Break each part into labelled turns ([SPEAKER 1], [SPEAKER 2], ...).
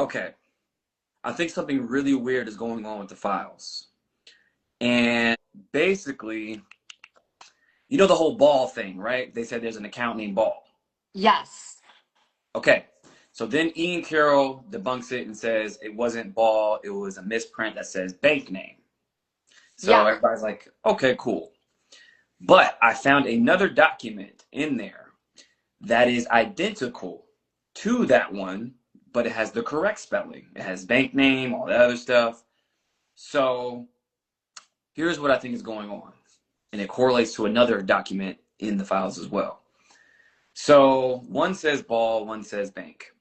[SPEAKER 1] Okay. I think something really weird is going on with the files. And basically, you know the whole Ball thing, right? They said there's an account named Ball.
[SPEAKER 2] Yes.
[SPEAKER 1] Okay. So then Ian Carroll debunks it and says it wasn't Ball, it was a misprint that says bank name. So
[SPEAKER 2] Yeah.
[SPEAKER 1] everybody's like, okay, cool. But I found another document in there that is identical to that one, but it has the correct spelling. It has bank name, all that other stuff. So here's what I think is going on. And it correlates to another document in the files as well. So one says ball, one says bank.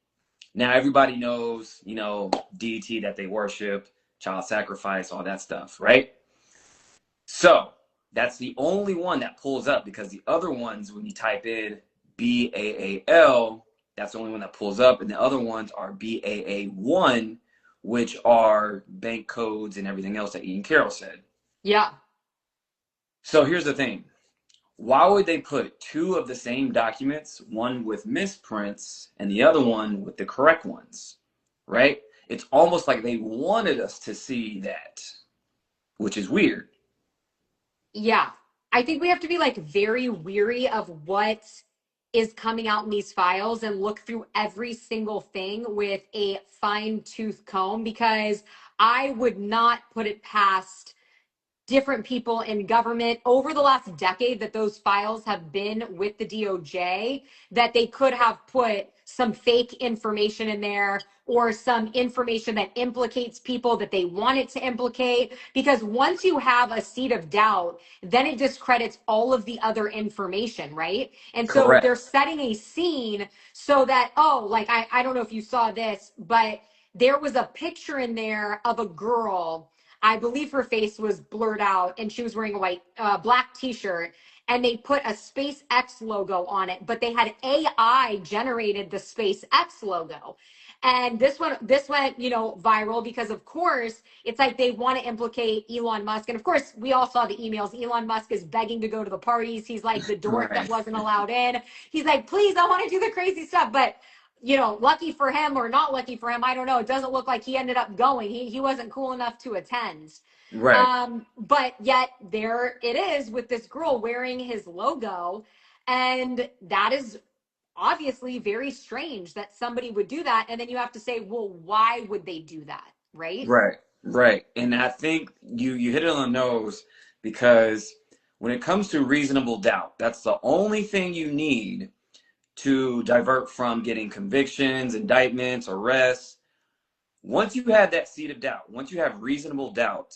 [SPEAKER 1] Now everybody knows, deity that they worship, child sacrifice, all that stuff, right? So that's the only one that pulls up because the other ones, when you type in BAAL, that's the only one that pulls up, and the other ones are BAA1, which are bank codes and everything else that Ian Carroll said.
[SPEAKER 2] Yeah.
[SPEAKER 1] So here's the thing. Why would they put two of the same documents, one with misprints and the other one with the correct ones, right? It's almost like they wanted us to see that, which is weird.
[SPEAKER 2] Yeah. I think we have to be like very weary of what is coming out in these files and look through every single thing with a fine tooth comb because I would not put it past different people in government over the last decade that those files have been with the DOJ, that they could have put some fake information in there or some information that implicates people that they wanted to implicate. Because once you have a seed of doubt, then it discredits all of the other information, right? And so they're
[SPEAKER 1] Correct.
[SPEAKER 2] setting a scene so that, oh, like I don't know if you saw this, but there was a picture in there of a girl. I believe her face was blurred out and she was wearing a black t-shirt, and they put a SpaceX logo on it, but they had AI generated the SpaceX logo. And this went, viral because of course it's like they want to implicate Elon Musk. And of course, we all saw the emails. Elon Musk is begging to go to the parties. He's like the dork that
[SPEAKER 1] Right.
[SPEAKER 2] wasn't allowed in. He's like, please, I want to do the crazy stuff. But lucky for him or not lucky for him, I don't know. It doesn't look like he ended up going. He wasn't cool enough to attend.
[SPEAKER 1] Right.
[SPEAKER 2] But yet there it is with this girl wearing his logo. And that is obviously very strange that somebody would do that. And then you have to say, well, why would they do that? Right?
[SPEAKER 1] Right. Right. And I think you hit it on the nose because when it comes to reasonable doubt, that's the only thing you need to divert from getting convictions, indictments, arrests. Once you have that seed of doubt, once you have reasonable doubt,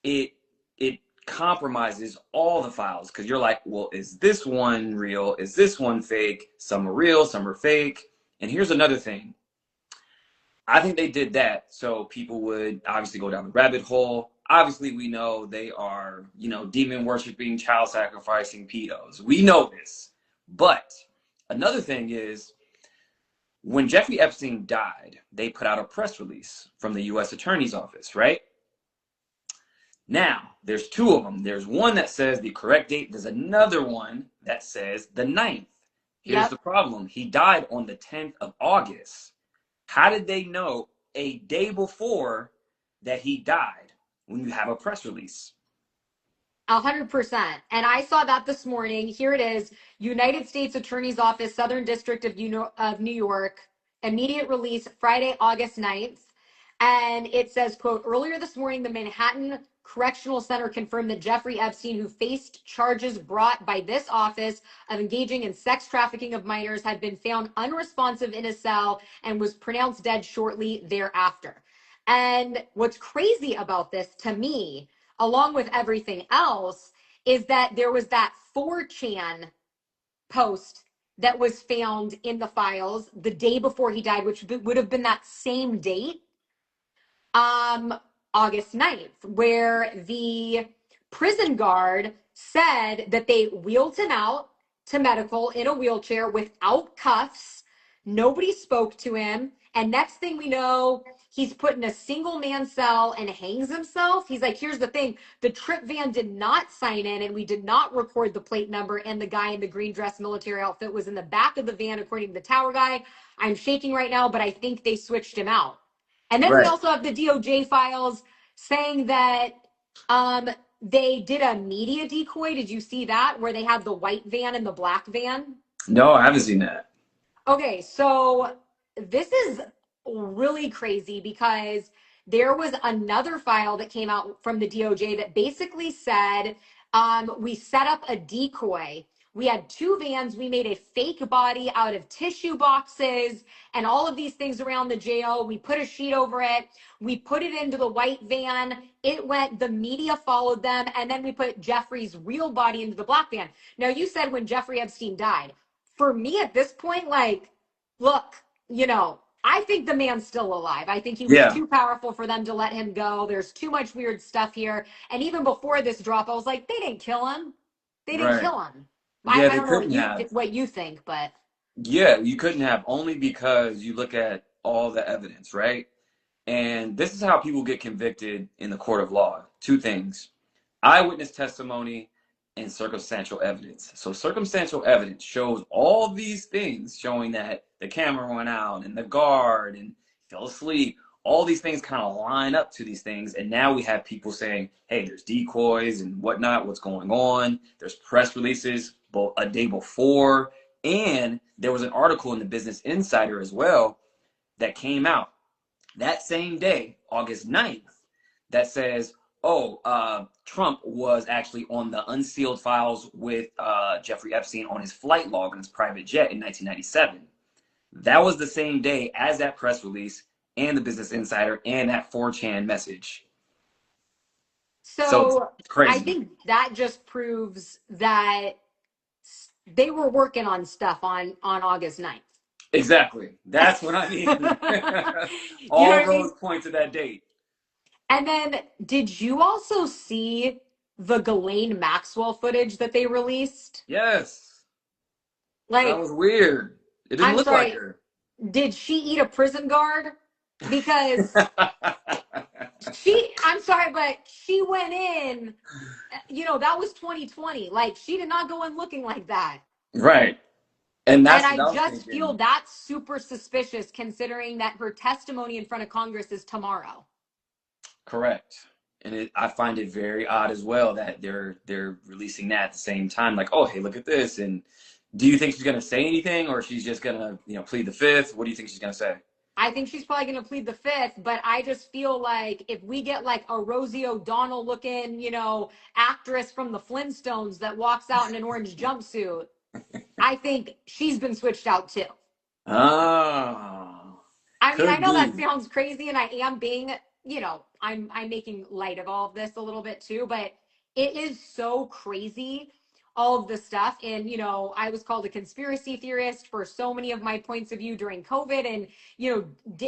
[SPEAKER 1] it compromises all the files because you're like, well, is this one real? Is this one fake? Some are real, some are fake. And here's another thing. I think they did that so people would obviously go down the rabbit hole. Obviously, we know they are, demon worshiping, child sacrificing pedos. We know this. But another thing is when Jeffrey Epstein died, they put out a press release from the US Attorney's Office, right? Now, there's two of them. There's one that says the correct date. There's another one that says the 9th. Here's
[SPEAKER 2] Yep.
[SPEAKER 1] the problem. He died on the 10th of August. How did they know a day before that he died when you have a press release?
[SPEAKER 2] 100%. And I saw that this morning. Here it is. United States Attorney's Office, Southern District of New York, immediate release Friday, August 9th. And it says, quote, earlier this morning, the Manhattan Correctional Center confirmed that Jeffrey Epstein, who faced charges brought by this office of engaging in sex trafficking of minors, had been found unresponsive in his cell and was pronounced dead shortly thereafter. And what's crazy about this to me, along with everything else, is that there was that 4chan post that was found in the files the day before he died, which would have been that same date, um, August 9th, where the prison guard said that they wheeled him out to medical in a wheelchair without cuffs. Nobody spoke to him. And next thing we know, he's put in a single man cell and hangs himself. He's like, here's the thing, the trip van did not sign in and we did not record the plate number. And the guy in the green dress military outfit was in the back of the van, according to the tower guy. I'm shaking right now, but I think they switched him out. And then we
[SPEAKER 1] Right.
[SPEAKER 2] also have the DOJ files saying that um, they did a media decoy. Did you see that? Where they had the white van and the black van?
[SPEAKER 1] No, I haven't seen that.
[SPEAKER 2] Okay, so this is really crazy because there was another file that came out from the DOJ that basically said we set up a decoy. We had two vans. We made a fake body out of tissue boxes and all of these things around the jail. We put a sheet over it. We put it into the white van. It went, the media followed them. And then we put Jeffrey's real body into the black van. Now, you said when Jeffrey Epstein died. For me at this point, like, look, I think the man's still alive. I think he was
[SPEAKER 1] Yeah.
[SPEAKER 2] too powerful for them to let him go. There's too much weird stuff here. And even before this drop, I was like, they didn't kill him. They didn't
[SPEAKER 1] Right.
[SPEAKER 2] kill him.
[SPEAKER 1] Yeah,
[SPEAKER 2] I
[SPEAKER 1] they
[SPEAKER 2] don't know
[SPEAKER 1] couldn't have.
[SPEAKER 2] what you think, but
[SPEAKER 1] Yeah, you couldn't have only because you look at all the evidence, right? And this is how people get convicted in the court of law. Two things: eyewitness testimony and circumstantial evidence. So circumstantial evidence shows all these things showing that the camera went out and the guard and fell asleep. All these things kind of line up to these things. And now we have people saying, hey, there's decoys and whatnot, what's going on. There's press releases a day before. And there was an article in the Business Insider as well that came out that same day, August 9th, that says, oh, Trump was actually on the unsealed files with Jeffrey Epstein on his flight log on his private jet in 1997. That was the same day as that press release and the Business Insider and that 4chan message. So
[SPEAKER 2] so
[SPEAKER 1] it's
[SPEAKER 2] I
[SPEAKER 1] crazy.
[SPEAKER 2] think that just proves that they were working on stuff on August 9th.
[SPEAKER 1] Exactly. That's what I
[SPEAKER 2] You
[SPEAKER 1] mean.
[SPEAKER 2] know
[SPEAKER 1] All
[SPEAKER 2] what I
[SPEAKER 1] roads
[SPEAKER 2] mean?
[SPEAKER 1] point to that date.
[SPEAKER 2] And then did you also see the Ghislaine Maxwell footage that they released?
[SPEAKER 1] Yes. That
[SPEAKER 2] Like,
[SPEAKER 1] was weird. It didn't
[SPEAKER 2] I'm
[SPEAKER 1] look like
[SPEAKER 2] sorry,
[SPEAKER 1] her.
[SPEAKER 2] did she eat a prison guard? Because I'm sorry, but she went in, that was 2020. Like, she did not go in looking like that.
[SPEAKER 1] Right. And
[SPEAKER 2] And
[SPEAKER 1] that's what
[SPEAKER 2] I
[SPEAKER 1] I was
[SPEAKER 2] just feel
[SPEAKER 1] thinking.
[SPEAKER 2] that's super suspicious considering that her testimony in front of Congress is tomorrow.
[SPEAKER 1] Correct. And I find it very odd as well that they're releasing that at the same time. Like, oh, hey, look at this. And do you think she's gonna say anything, or she's just gonna, plead the fifth? What do you think she's gonna say?
[SPEAKER 2] I think she's probably going to plead the fifth, but I just feel like if we get like a Rosie O'Donnell looking, actress from the Flintstones that walks out in an orange jumpsuit, I think she's been switched out too.
[SPEAKER 1] Oh,
[SPEAKER 2] I mean, I
[SPEAKER 1] could
[SPEAKER 2] know that
[SPEAKER 1] be.
[SPEAKER 2] sounds crazy, and I am being, I'm making light of all of this a little bit too, but it is so crazy, all of the stuff. And I was called a conspiracy theorist for so many of my points of view during COVID, and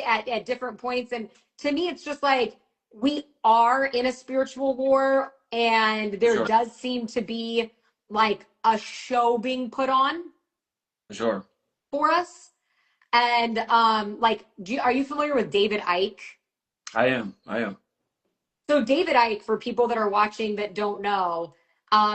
[SPEAKER 2] at different points. And to me, it's just like we are in a spiritual war, and
[SPEAKER 1] For
[SPEAKER 2] there
[SPEAKER 1] sure.
[SPEAKER 2] does seem to be like a show being put on
[SPEAKER 1] For sure.
[SPEAKER 2] for us. And like, are you familiar with David Icke?
[SPEAKER 1] I am. I am.
[SPEAKER 2] So David Icke, for people that are watching that don't know,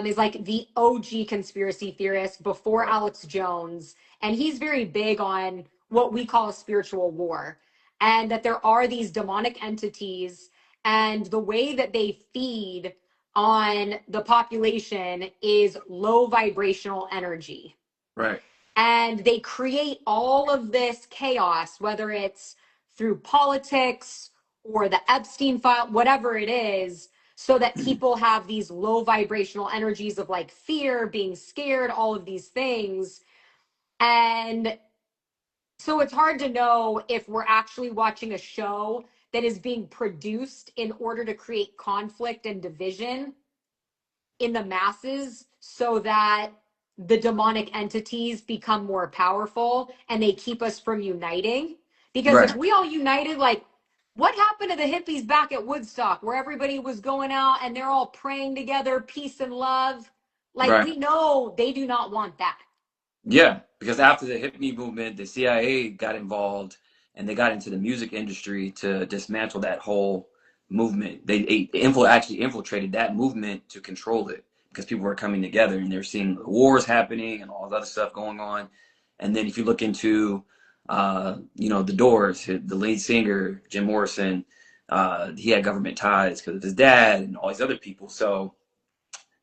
[SPEAKER 2] is like the OG conspiracy theorist before
[SPEAKER 1] Right.
[SPEAKER 2] Alex Jones, and he's very big on what we call a spiritual war, and that there are these demonic entities, and the way that they feed on the population is low vibrational energy.
[SPEAKER 1] Right.
[SPEAKER 2] And they create all of this chaos, whether it's through politics or the Epstein file, whatever it is, so that people have these low vibrational energies of like fear, being scared, all of these things. And so it's hard to know if we're actually watching a show that is being produced in order to create conflict and division in the masses so that the demonic entities become more powerful and they keep us from uniting. Because if
[SPEAKER 1] Right.
[SPEAKER 2] we all united, like, what happened to the hippies back at Woodstock where everybody was going out and they're all praying together, peace and love? Like,
[SPEAKER 1] Right.
[SPEAKER 2] we know they do not want that.
[SPEAKER 1] Yeah, because after the hippie movement, the CIA got involved and they got into the music industry to dismantle that whole movement. Actually infiltrated that movement to control it because people were coming together and they're seeing wars happening and all the other stuff going on. And then if you look into The Doors, the lead singer Jim Morrison, he had government ties because of his dad and all these other people. So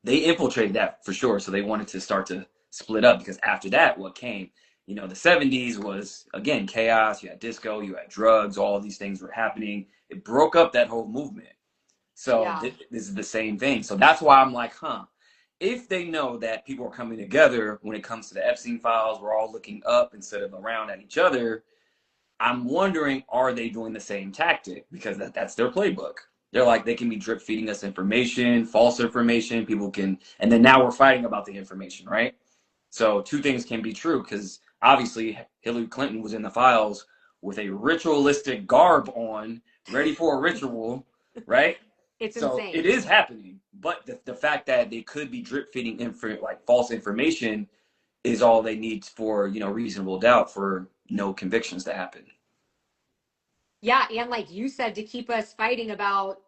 [SPEAKER 1] they infiltrated that for sure. So they wanted to start to split up because after that, what came? The 70s was again chaos. You had disco, you had drugs, all these things were happening. It broke up that whole movement. So
[SPEAKER 2] Yeah.
[SPEAKER 1] this is the same thing. So that's why I'm like, huh. If they know that people are coming together when it comes to the Epstein files, we're all looking up instead of around at each other. I'm wondering, are they doing the same tactic? Because that's their playbook. They're like, they can be drip feeding us information, false information. People can, and then now we're fighting about the information, right? So two things can be true because obviously Hillary Clinton was in the files with a ritualistic garb on, ready for a ritual, right?
[SPEAKER 2] It's
[SPEAKER 1] So it
[SPEAKER 2] insane.
[SPEAKER 1] is happening, but the fact that they could be drip feeding like false information is all they need for reasonable doubt for no convictions to happen.
[SPEAKER 2] Yeah, and like you said, to keep us fighting about,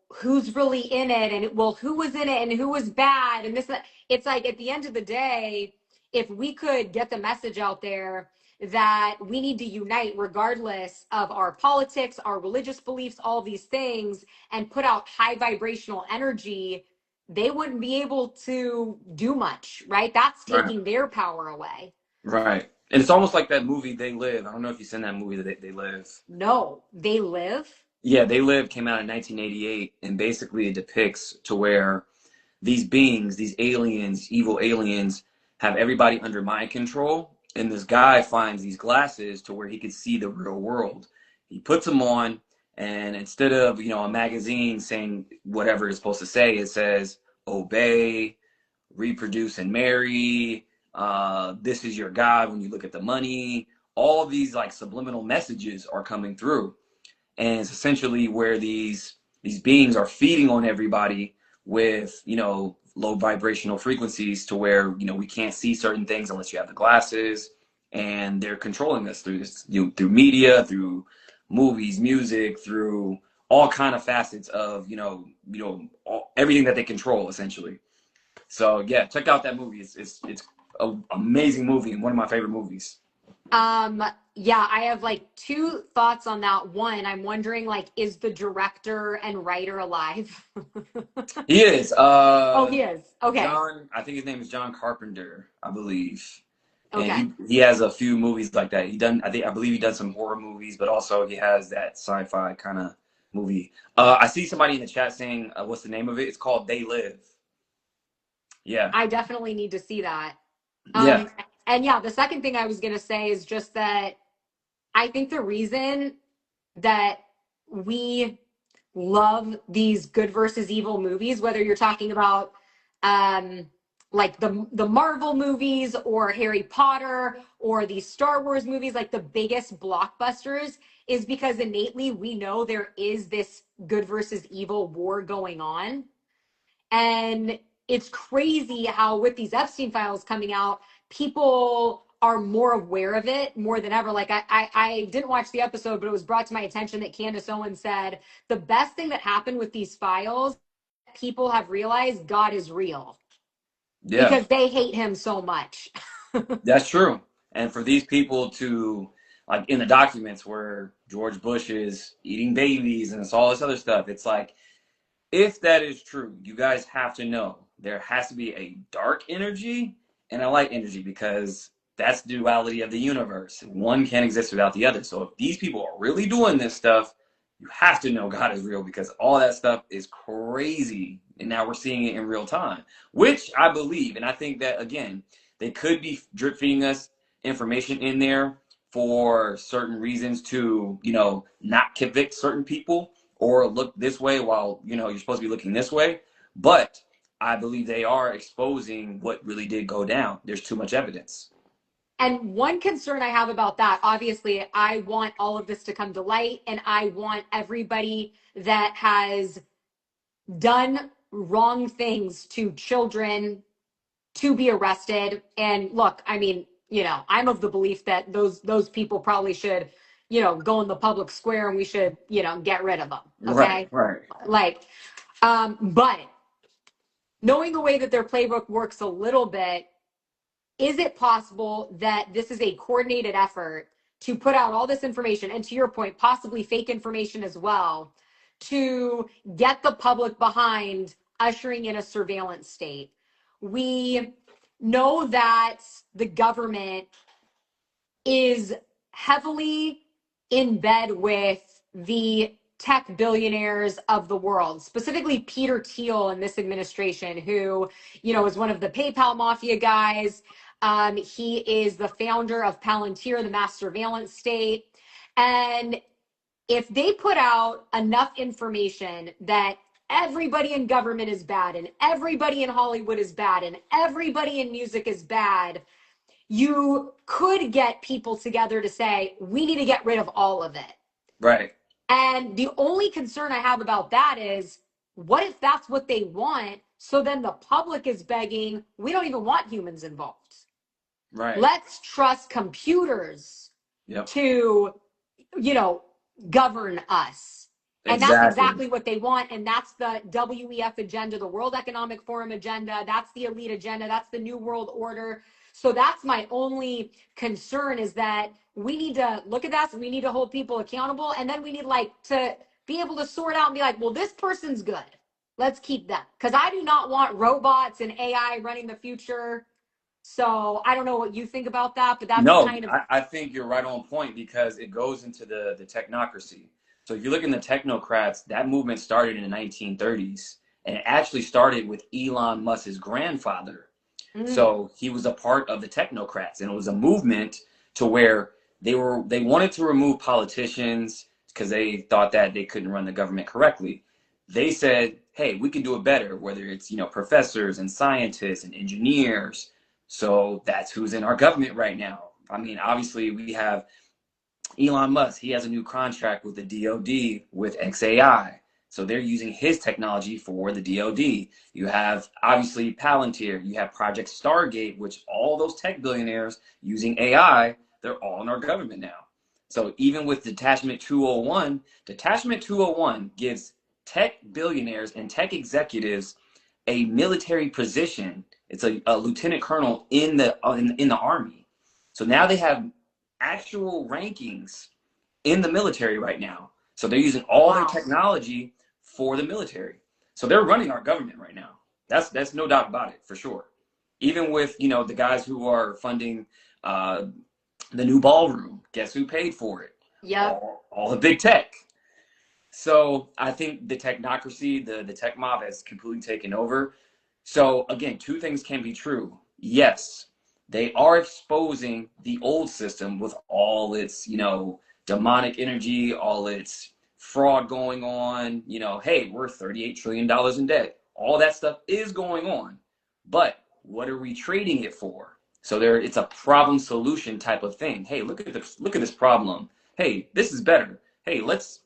[SPEAKER 2] who's really in it and well, who was in it and who was bad and this, it's like at the end of the day, if we could get the message out there that we need to unite regardless of our politics, our religious beliefs, all these things, and put out high vibrational energy, they wouldn't be able to do much, right? That's
[SPEAKER 1] Right.
[SPEAKER 2] taking their power away.
[SPEAKER 1] Right. And it's almost like that movie They Live. I don't know if you've seen that movie, They Live.
[SPEAKER 2] No, they live.
[SPEAKER 1] Yeah, They Live came out in 1988, and basically it depicts to where these beings, these aliens, evil aliens, have everybody under mind control. And this guy finds these glasses to where he could see the real world. He puts them on, and instead of a magazine saying whatever it's supposed to say, it says obey, reproduce, and marry. This is your God when you look at the money. All these like subliminal messages are coming through, and it's essentially where these beings are feeding on everybody with low vibrational frequencies to where we can't see certain things unless you have the glasses, and they're controlling us through this through media, through movies, music, through all kind of facets of everything that they control essentially. So yeah, check out that movie. It's an amazing movie and one of my favorite movies.
[SPEAKER 2] Um, yeah, I have like two thoughts on that. One, I'm wondering like, is the director and writer alive?
[SPEAKER 1] He is.
[SPEAKER 2] Oh, he is. Okay.
[SPEAKER 1] John, I think his name is John Carpenter, I believe. And
[SPEAKER 2] Okay.
[SPEAKER 1] he has a few movies like that. I believe he does some horror movies, but also he has that sci-fi kind of movie. I see somebody in the chat saying, what's the name of it? It's called They Live. Yeah.
[SPEAKER 2] I definitely need to see that.
[SPEAKER 1] Yeah.
[SPEAKER 2] Um, and yeah, the second thing I was gonna say is just that I think the reason that we love these good versus evil movies, whether you're talking about um like the Marvel movies or Harry Potter or these Star Wars movies, like the biggest blockbusters, is because innately we know there is this good versus evil war going on. And it's crazy how with these Epstein files coming out, people are more aware of it more than ever. Like I didn't watch the episode, but it was brought to my attention that Candace Owens said the best thing that happened with these files, people have realized God is real
[SPEAKER 1] Yeah.
[SPEAKER 2] because they hate him so much.
[SPEAKER 1] That's true. And for these people to, like in the documents where George Bush is eating babies and it's all this other stuff, it's like, if that is true, you guys have to know there has to be a dark energy and a light energy because that's the duality of the universe. One can't exist without the other. So if these people are really doing this stuff, you have to know God is real because all that stuff is crazy. And now we're seeing it in real time, which I believe. And I think that, again, they could be drip feeding us information in there for certain reasons to, not convict certain people or look this way while you're supposed to be looking this way. But I believe they are exposing what really did go down. There's too much evidence.
[SPEAKER 2] And one concern I have about that, obviously, I want all of this to come to light, and I want everybody that has done wrong things to children to be arrested. And look, I mean, I'm of the belief that those people probably should, go in the public square and we should, get rid of them.
[SPEAKER 1] Right,
[SPEAKER 2] Okay.
[SPEAKER 1] right.
[SPEAKER 2] Like, but knowing the way that their playbook works a little bit, is it possible that this is a coordinated effort to put out all this information, and to your point, possibly fake information as well, to get the public behind ushering in a surveillance state. We know that the government is heavily in bed with the tech billionaires of the world, specifically Peter Thiel in this administration, who, is one of the PayPal mafia guys. He is the founder of Palantir, the mass surveillance state. And if they put out enough information that everybody in government is bad and everybody in Hollywood is bad and everybody in music is bad, you could get people together to say, we need to get rid of all of it.
[SPEAKER 1] Right.
[SPEAKER 2] And the only concern I have about that is, what if that's what they want? So then the public is begging, we don't even want humans involved.
[SPEAKER 1] Right.
[SPEAKER 2] Let's trust computers
[SPEAKER 1] Yep.
[SPEAKER 2] to, govern us. And that's
[SPEAKER 1] Exactly.
[SPEAKER 2] exactly what they want. And that's the WEF agenda, the World Economic Forum agenda. That's the elite agenda. That's the New World Order. So that's my only concern, is that we need to look at that. So we need to hold people accountable. And then we need to be able to sort out and be like, well, this person's good. Let's keep them. Because I do not want robots and AI running the future. So I don't know what you think about that, but that's
[SPEAKER 1] No,
[SPEAKER 2] kind of.
[SPEAKER 1] I think you're right on point, because it goes into the technocracy. So if you look in the technocrats, that movement started in the 1930s, and it actually started with Elon Musk's grandfather. So he was a part of the technocrats, and it was a movement to where they wanted to remove politicians because they thought that they couldn't run the government correctly. They said, hey, we can do it better, whether it's, professors and scientists and engineers. So that's who's in our government right now. I mean, obviously we have Elon Musk. He has a new contract with the DoD with XAI. So they're using his technology for the DoD. You have obviously Palantir. You have Project Stargate, which all those tech billionaires using AI, they're all in our government now. So even with Detachment 201, Detachment 201 gives tech billionaires and tech executives a military position. It's a lieutenant colonel in the army. So now they have actual rankings in the military right now. So they're using all their technology for the military. So they're running our government right now. That's no doubt about it, for sure. Even with, the guys who are funding the new ballroom, guess who paid for it?
[SPEAKER 2] Yep.
[SPEAKER 1] All the big tech. So I think the technocracy, the tech mob has completely taken over. So again, two things can be true. Yes, they are exposing the old system with all its, demonic energy, all its fraud going on. Hey, we're $38 trillion in debt. All that stuff is going on. But what are we trading it for? So it's a problem solution type of thing. Hey, look at this problem. Hey, this is better. Hey, let's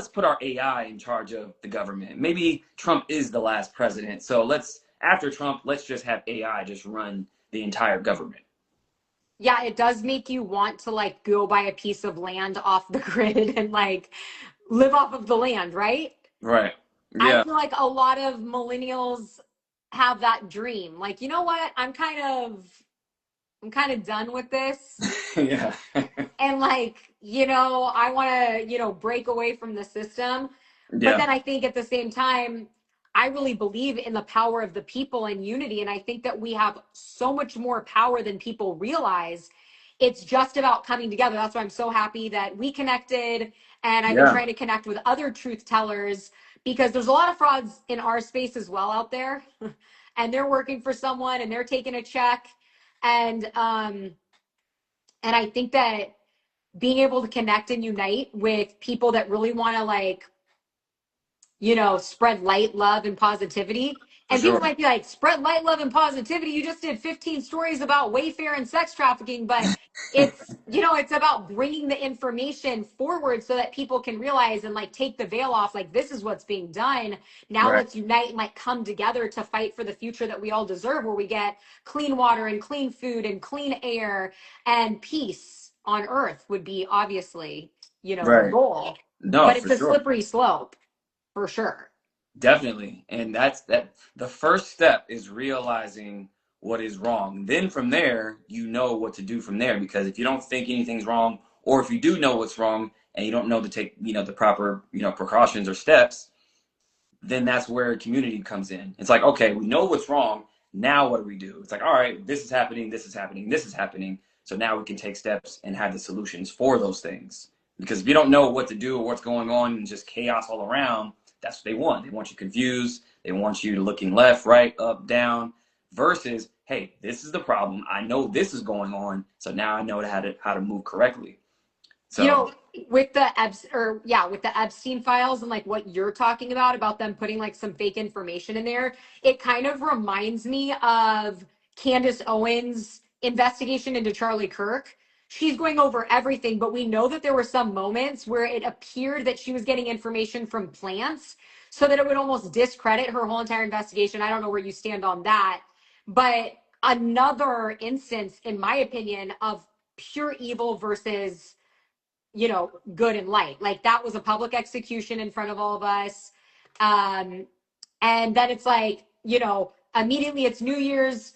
[SPEAKER 1] put our AI in charge of the government. Maybe Trump is the last president. So after Trump, let's just have AI just run the entire government.
[SPEAKER 2] Yeah, it does make you want to go buy a piece of land off the grid and live off of the land, right?
[SPEAKER 1] Right.
[SPEAKER 2] I
[SPEAKER 1] Yeah.
[SPEAKER 2] feel like a lot of millennials have that dream. Like, you know what? I'm kind of done with this.
[SPEAKER 1] Yeah.
[SPEAKER 2] And I want to, break away from the system. But
[SPEAKER 1] Yeah.
[SPEAKER 2] then I think at the same time, I really believe in the power of the people and unity. And I think that we have so much more power than people realize. It's just about coming together. That's why I'm so happy that we connected. And I've been
[SPEAKER 1] Yeah.
[SPEAKER 2] trying to connect with other truth tellers, because there's a lot of frauds in our space as well out there. And they're working for someone and they're taking a check. And I think that being able to connect and unite with people that really want to spread light, love, and positivity.
[SPEAKER 1] For
[SPEAKER 2] And people
[SPEAKER 1] sure.
[SPEAKER 2] might be like, spread light, love, and positivity. You just did 15 stories about Wayfair and sex trafficking, but it's about bringing the information forward so that people can realize and take the veil off. This is what's being done. Now
[SPEAKER 1] Right.
[SPEAKER 2] let's unite and come together to fight for the future that we all deserve, where we get clean water and clean food and clean air and peace on earth would be obviously, the
[SPEAKER 1] Right.
[SPEAKER 2] goal.
[SPEAKER 1] No,
[SPEAKER 2] But
[SPEAKER 1] for
[SPEAKER 2] it's a
[SPEAKER 1] sure.
[SPEAKER 2] slippery slope for sure.
[SPEAKER 1] Definitely. And that the first step is realizing what is wrong. Then from there, you know what to do from there, because if you don't think anything's wrong Or if you do know what's wrong and you don't know to take, the proper, precautions or steps, then that's where community comes in. It's like, okay, we know what's wrong. Now what do we do? It's like, all right, this is happening, this is happening, this is happening. So now we can take steps and have the solutions for those things. Because if you don't know what to do or what's going on and just chaos all around, that's what they want. They want you confused. They want you looking left, right, up, down, versus, hey, this is the problem. I know this is going on. So now I know how to move correctly.
[SPEAKER 2] You
[SPEAKER 1] So
[SPEAKER 2] know, with the with the Epstein files and like what you're talking about them putting like some fake information in there, it kind of reminds me of Candace Owens' investigation into Charlie Kirk. She's going over everything, but we know that there were some moments where it appeared that she was getting information from plants so that it would almost discredit her whole entire investigation. I don't know where you stand on that, but another instance, in my opinion, of pure evil versus good and light. Like that was a public execution in front of all of us. Um, and then it's like, immediately it's New Year's,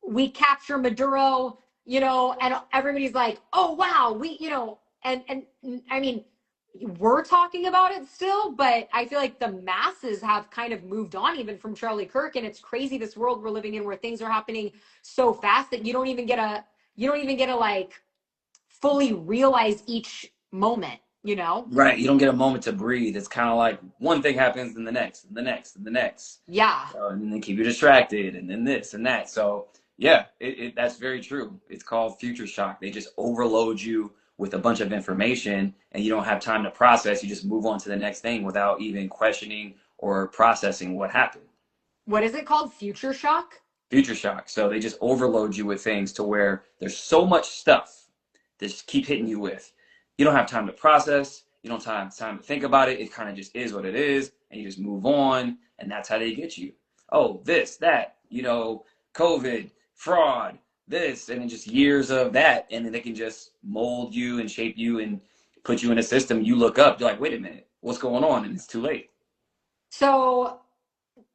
[SPEAKER 2] we capture Maduro, and everybody's like, oh wow, and I mean, we're talking about it still, but I feel like the masses have kind of moved on even from Charlie Kirk. And it's crazy this world we're living in where things are happening so fast that you don't even get to like fully realize each moment, you know?
[SPEAKER 1] right, you don't get a moment to breathe. It's kind of like one thing happens, and the next, and the next, and the next.
[SPEAKER 2] Yeah.
[SPEAKER 1] And then they keep you distracted, and then this and that. So yeah, that's very true. It's called future shock. They just overload you with a bunch of information, and you don't have time to process. You just move on to the next thing without even questioning or processing what happened.
[SPEAKER 2] What is it called? Future shock?
[SPEAKER 1] Future shock. So they just overload you with things to where there's so much stuff that just keep hitting you with. You don't have time to process. You don't have time to think about it. It kind of just is what it is, and you just move on, and that's how they get you. Oh, this, that, COVID, fraud, this, and then just years of that, and then they can just mold you and shape you and put you in a system. You look up, you're like, wait a minute, what's going on? And it's too late.
[SPEAKER 2] So,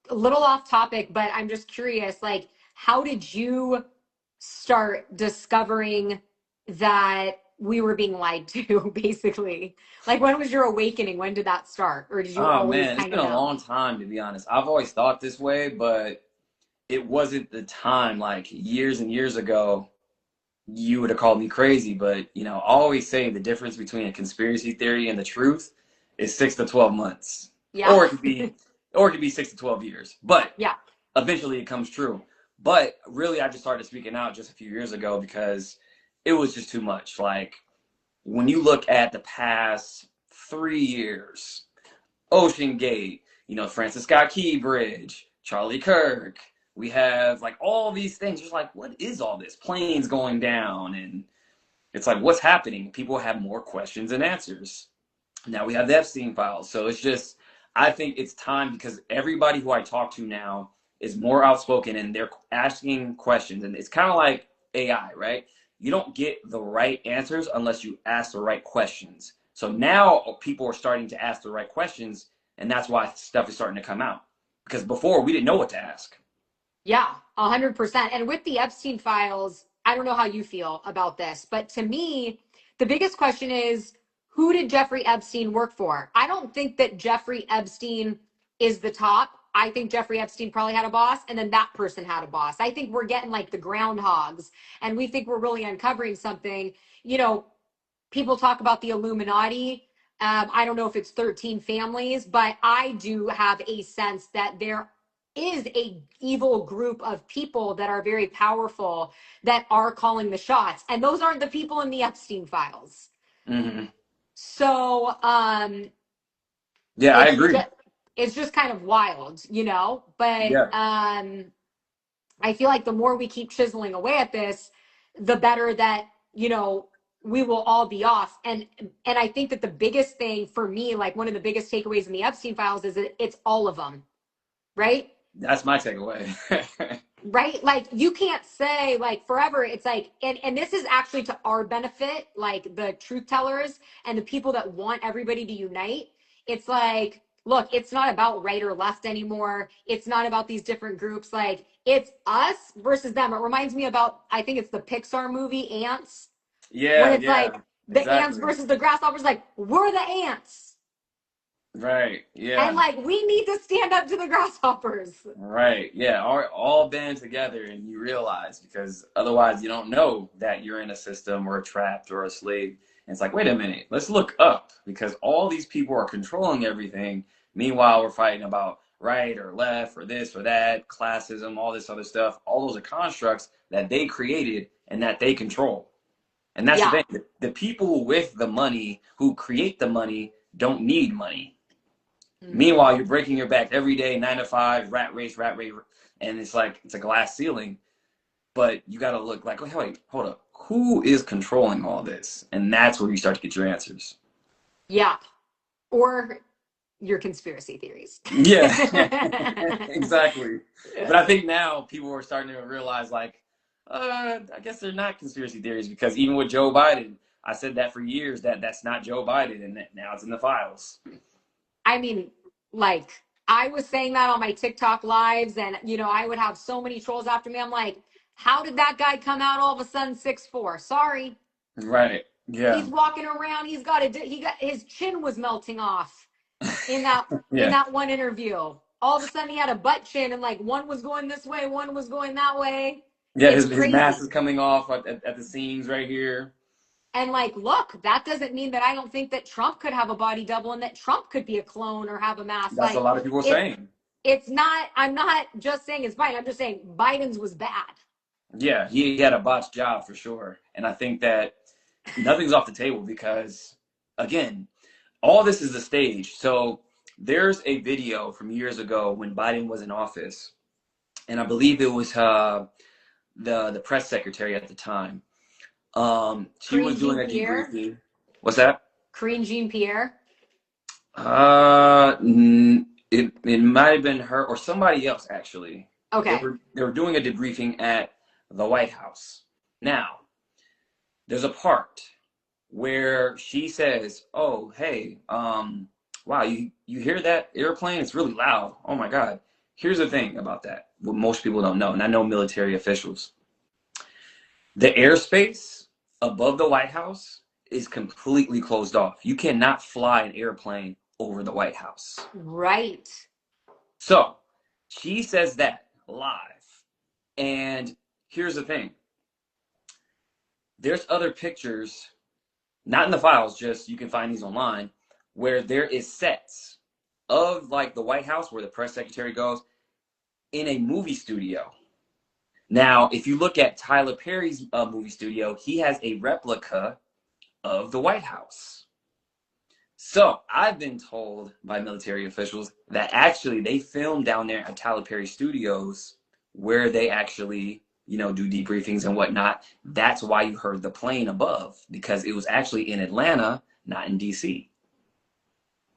[SPEAKER 2] a little off topic, but I'm just curious, like, how did you start discovering that we were being lied to, basically? Like, when was your awakening? When did that start? Or did you
[SPEAKER 1] Oh
[SPEAKER 2] always
[SPEAKER 1] man, it's
[SPEAKER 2] kind
[SPEAKER 1] been
[SPEAKER 2] of
[SPEAKER 1] a
[SPEAKER 2] know?
[SPEAKER 1] long time to be honest. I've always thought this way, but it wasn't the time. Like years and years ago, you would have called me crazy, but I always say the difference between a conspiracy theory and the truth is 6 to 12 months,
[SPEAKER 2] Yeah.
[SPEAKER 1] or it could be 6 to 12 years. But
[SPEAKER 2] Yeah.
[SPEAKER 1] eventually, it comes true. But really, I just started speaking out just a few years ago because it was just too much. Like when you look at the past 3 years, Ocean Gate, Francis Scott Key Bridge, Charlie Kirk. We have like all these things. Just like, what is all this? Planes going down, and it's like, what's happening? People have more questions than answers. Now we have the Epstein Files. So it's just, I think it's time because everybody who I talk to now is more outspoken and they're asking questions. And it's kind of like AI, right? You don't get the right answers unless you ask the right questions. So now people are starting to ask the right questions, and that's why stuff is starting to come out. Because before we didn't know what to ask.
[SPEAKER 2] Yeah, 100%. And with the Epstein files, I don't know how you feel about this, but to me, the biggest question is who did Jeffrey Epstein work for? I don't think that Jeffrey Epstein is the top. I think Jeffrey Epstein probably had a boss, and then that person had a boss. I think we're getting like the groundhogs, and we think we're really uncovering something. You know, People talk about the Illuminati. I don't know if it's 13 families, but I do have a sense that there is a evil group of people that are very powerful that are calling the shots. And those aren't the people in the Epstein files.
[SPEAKER 1] Hmm.
[SPEAKER 2] So
[SPEAKER 1] Yeah, I
[SPEAKER 2] it's
[SPEAKER 1] agree.
[SPEAKER 2] just it's just kind of wild, But
[SPEAKER 1] Yeah,
[SPEAKER 2] I feel like the more we keep chiseling away at this, the better that, we will all be off. And I think that the biggest thing for me, like one of the biggest takeaways in the Epstein files is that it's all of them, right?
[SPEAKER 1] that's my takeaway.
[SPEAKER 2] Right? Like you can't say like forever. It's like, and this is actually to our benefit, like the truth tellers and the people that want everybody to unite. It's like, look, it's not about right or left anymore. It's not about these different groups. Like it's us versus them. It reminds me about, I think it's the Pixar movie Ants, when
[SPEAKER 1] Yeah,
[SPEAKER 2] it's like
[SPEAKER 1] yeah.
[SPEAKER 2] The ants
[SPEAKER 1] Exactly.
[SPEAKER 2] versus the grasshoppers, like, we're the ants.
[SPEAKER 1] Right.
[SPEAKER 2] And
[SPEAKER 1] Yeah.
[SPEAKER 2] like, we need to stand up to the grasshoppers.
[SPEAKER 1] Right. Yeah. All band together, and you realize because otherwise you don't know that you're in a system or trapped or a slave. And it's like, wait a minute, let's look up because all these people are controlling everything. Meanwhile, we're fighting about right or left or this or that, classism, all this other stuff. All those are constructs that they created and that they control. And that's the
[SPEAKER 2] Yeah.
[SPEAKER 1] thing. The people with the money who create the money don't need money. Meanwhile, you're breaking your back every day, 9 to 5, rat race, and it's like it's a glass ceiling. But you got to look like, wait, hold up, who is controlling all this? And that's where you start to get your answers.
[SPEAKER 2] Yeah. Or your conspiracy theories.
[SPEAKER 1] Yeah, exactly. But I think now people are starting to realize, like, I guess they're not conspiracy theories because even with Joe Biden, I said that for years that that's not Joe Biden, and that now it's in the files.
[SPEAKER 2] I mean, like, I was saying that on my TikTok lives, and I would have so many trolls after me. I'm like, how did that guy come out all of a sudden 6'4"? Sorry.
[SPEAKER 1] Right.
[SPEAKER 2] He's
[SPEAKER 1] Yeah.
[SPEAKER 2] walking around, he got his chin was melting off in that in
[SPEAKER 1] Yeah.
[SPEAKER 2] that one interview. All of a sudden he had a butt chin, and like one was going this way, one was going that way.
[SPEAKER 1] Yeah,
[SPEAKER 2] It's
[SPEAKER 1] his mask
[SPEAKER 2] crazy.
[SPEAKER 1] is coming off at the seams right here.
[SPEAKER 2] And like, look, that doesn't mean that I don't think that Trump could have a body double and that Trump could be a clone or have a mask.
[SPEAKER 1] That's a
[SPEAKER 2] Like,
[SPEAKER 1] lot of people
[SPEAKER 2] it's
[SPEAKER 1] saying.
[SPEAKER 2] it's not, I'm not just saying it's Biden. I'm just saying Biden's was bad.
[SPEAKER 1] Yeah, he had a botched job for sure. And I think that nothing's off the table because, again, all this is a stage. So there's a video from years ago when Biden was in office, and I believe it was the press secretary at the time. She was
[SPEAKER 2] Karine
[SPEAKER 1] doing
[SPEAKER 2] Jean
[SPEAKER 1] a
[SPEAKER 2] Pierre.
[SPEAKER 1] debriefing. What's that?
[SPEAKER 2] Karine Jean Pierre.
[SPEAKER 1] It might have been her or somebody else actually. They
[SPEAKER 2] Okay.
[SPEAKER 1] were they were doing a debriefing at the White House. Now, there's a part where she says, "Oh, hey, wow, you hear that airplane? It's really loud. Oh my God." Here's the thing about that, what most people don't know, and I know military officials. The airspace above the White House is completely closed off. You cannot fly an airplane over the White House.
[SPEAKER 2] Right.
[SPEAKER 1] So she says that live. And here's the thing there's other pictures, not in the files, just you can find these online, where there is sets of like the White House where the press secretary goes in a movie studio. Now, if you look at Tyler Perry's movie studio, he has a replica of the White House. So I've been told by military officials that actually they filmed down there at Tyler Perry Studios where they actually, do debriefings and whatnot. That's why you heard the plane above because it was actually in Atlanta, not in DC.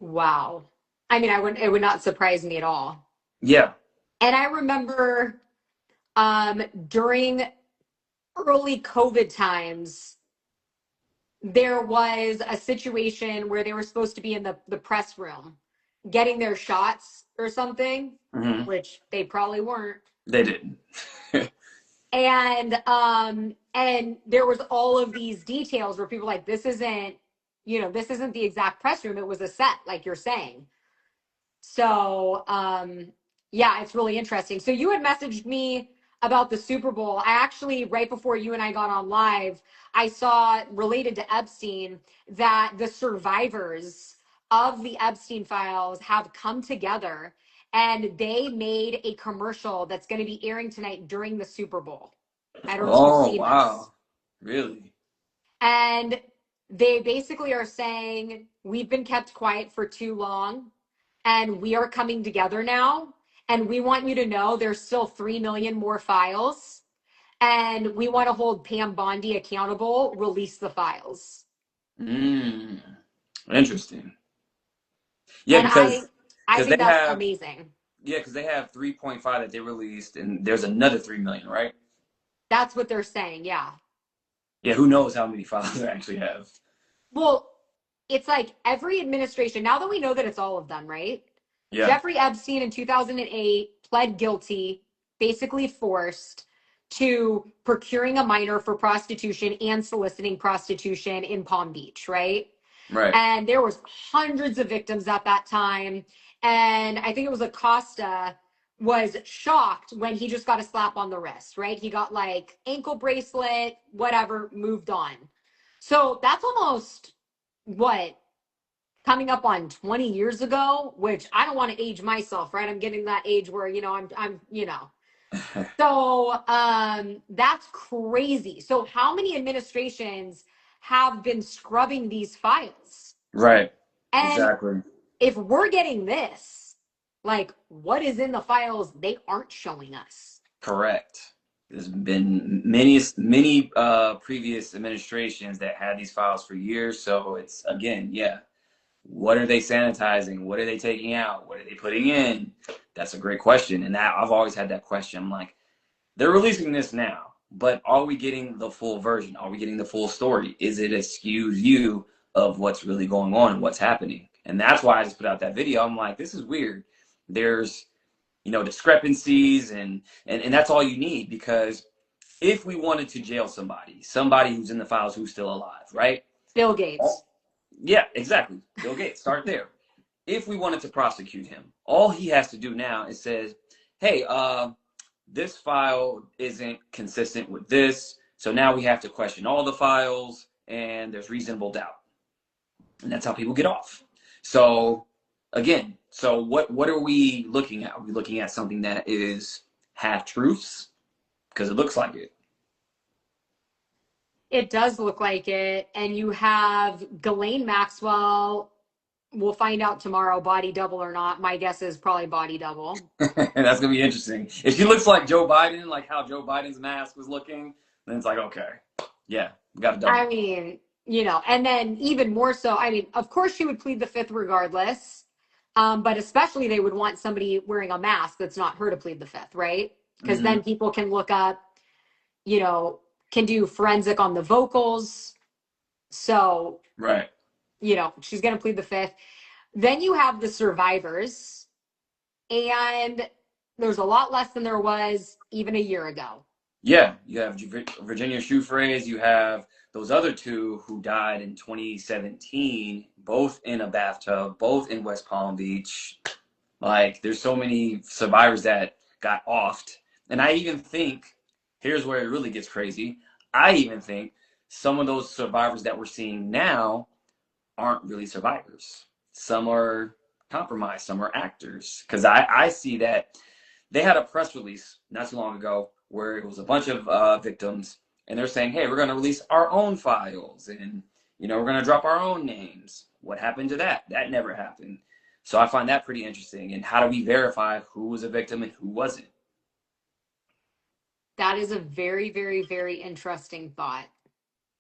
[SPEAKER 2] Wow. I mean, it would not surprise me at all.
[SPEAKER 1] Yeah.
[SPEAKER 2] And I remember during early COVID times, there was a situation where they were supposed to be in the press room getting their shots or something,
[SPEAKER 1] Hmm.
[SPEAKER 2] which they probably weren't.
[SPEAKER 1] They didn't.
[SPEAKER 2] And there was all of these details where people were like, this isn't the exact press room. It was a set, like you're saying. So, yeah, it's really interesting. So you had messaged me about the Super Bowl. I actually, right before you and I got on live, I saw related to Epstein that the survivors of the Epstein Files have come together and they made a commercial that's going to be airing tonight during the Super Bowl. I don't know if you've
[SPEAKER 1] Oh,
[SPEAKER 2] seen this.
[SPEAKER 1] wow. Really?
[SPEAKER 2] And they basically are saying, we've been kept quiet for too long and we are coming together now. And we want you to know there's still 3 million more files. And we want to hold Pam Bondi accountable, release the files.
[SPEAKER 1] Mm, interesting. Yeah,
[SPEAKER 2] And
[SPEAKER 1] because
[SPEAKER 2] I
[SPEAKER 1] because they
[SPEAKER 2] think that's
[SPEAKER 1] have
[SPEAKER 2] amazing.
[SPEAKER 1] yeah, because they have 3.5 that they released, and there's another 3 million, right?
[SPEAKER 2] That's what they're saying. Yeah.
[SPEAKER 1] Yeah, who knows how many files they actually have?
[SPEAKER 2] Well, it's like every administration, now that we know that it's all of them, right?
[SPEAKER 1] Yeah.
[SPEAKER 2] Jeffrey Epstein in 2008 pled guilty, basically forced to procuring a minor for prostitution and soliciting prostitution in Palm Beach, right?
[SPEAKER 1] Right.
[SPEAKER 2] And there was hundreds of victims at that time. And I think it was Acosta was shocked when he just got a slap on the wrist, right? He got like ankle bracelet, whatever, moved on. So that's almost what, coming up on 20 years ago, which I don't want to age myself, right? I'm getting that age where, I'm. So that's crazy. So how many administrations have been scrubbing these files?
[SPEAKER 1] Right.
[SPEAKER 2] And
[SPEAKER 1] Exactly.
[SPEAKER 2] if we're getting this, like what is in the files they aren't showing us?
[SPEAKER 1] Correct. There's been many previous administrations that had these files for years. So it's again, yeah. What are they sanitizing? What are they taking out? What are they putting in? That's a great question. And that I've always had that question. I'm like, they're releasing this now, but are we getting the full version? Are we getting the full story? Is it a skewed view of what's really going on and what's happening? And that's why I just put out that video. I'm like, this is weird. There's, discrepancies and that's all you need because if we wanted to jail somebody who's in the files who's still alive, right?
[SPEAKER 2] Bill
[SPEAKER 1] Oh,
[SPEAKER 2] Gates.
[SPEAKER 1] yeah, exactly. Bill Gates, start there. If we wanted to prosecute him, all he has to do now is says, hey, this file isn't consistent with this. So now we have to question all the files and there's reasonable doubt. And that's how people get off. So again, so what are we looking at? Are we looking at something that is half truths? Because it looks like it.
[SPEAKER 2] It does look like it. And you have Ghislaine Maxwell. We'll find out tomorrow, body double or not. My guess is probably body double.
[SPEAKER 1] And that's gonna be interesting. If she looks like Joe Biden, like how Joe Biden's mask was looking, then it's like, okay, yeah, we got a
[SPEAKER 2] I
[SPEAKER 1] double.
[SPEAKER 2] mean, and then even more so, I mean, of course she would plead the fifth regardless. But especially they would want somebody wearing a mask that's not her to plead the fifth, right? Because
[SPEAKER 1] Mm-hmm.
[SPEAKER 2] then people can look up, you know, can do forensic on the vocals. So,
[SPEAKER 1] Right.
[SPEAKER 2] she's going to plead the fifth. Then you have the survivors, and there's a lot less than there was even a year ago.
[SPEAKER 1] Yeah, you have Virginia Shoefraze. You have those other two who died in 2017, both in a bathtub, both in West Palm Beach. Like, there's so many survivors that got offed. And I even think, here's where it really gets crazy. I even think some of those survivors that we're seeing now aren't really survivors. Some are compromised, some are actors. Because I see that they had a press release not too long ago where it was a bunch of victims, and they're saying, hey, we're going to release our own files, and we're going to drop our own names. What happened to that? That never happened. So I find that pretty interesting. And how do we verify who was a victim and who wasn't?
[SPEAKER 2] That is a very, very, very interesting thought.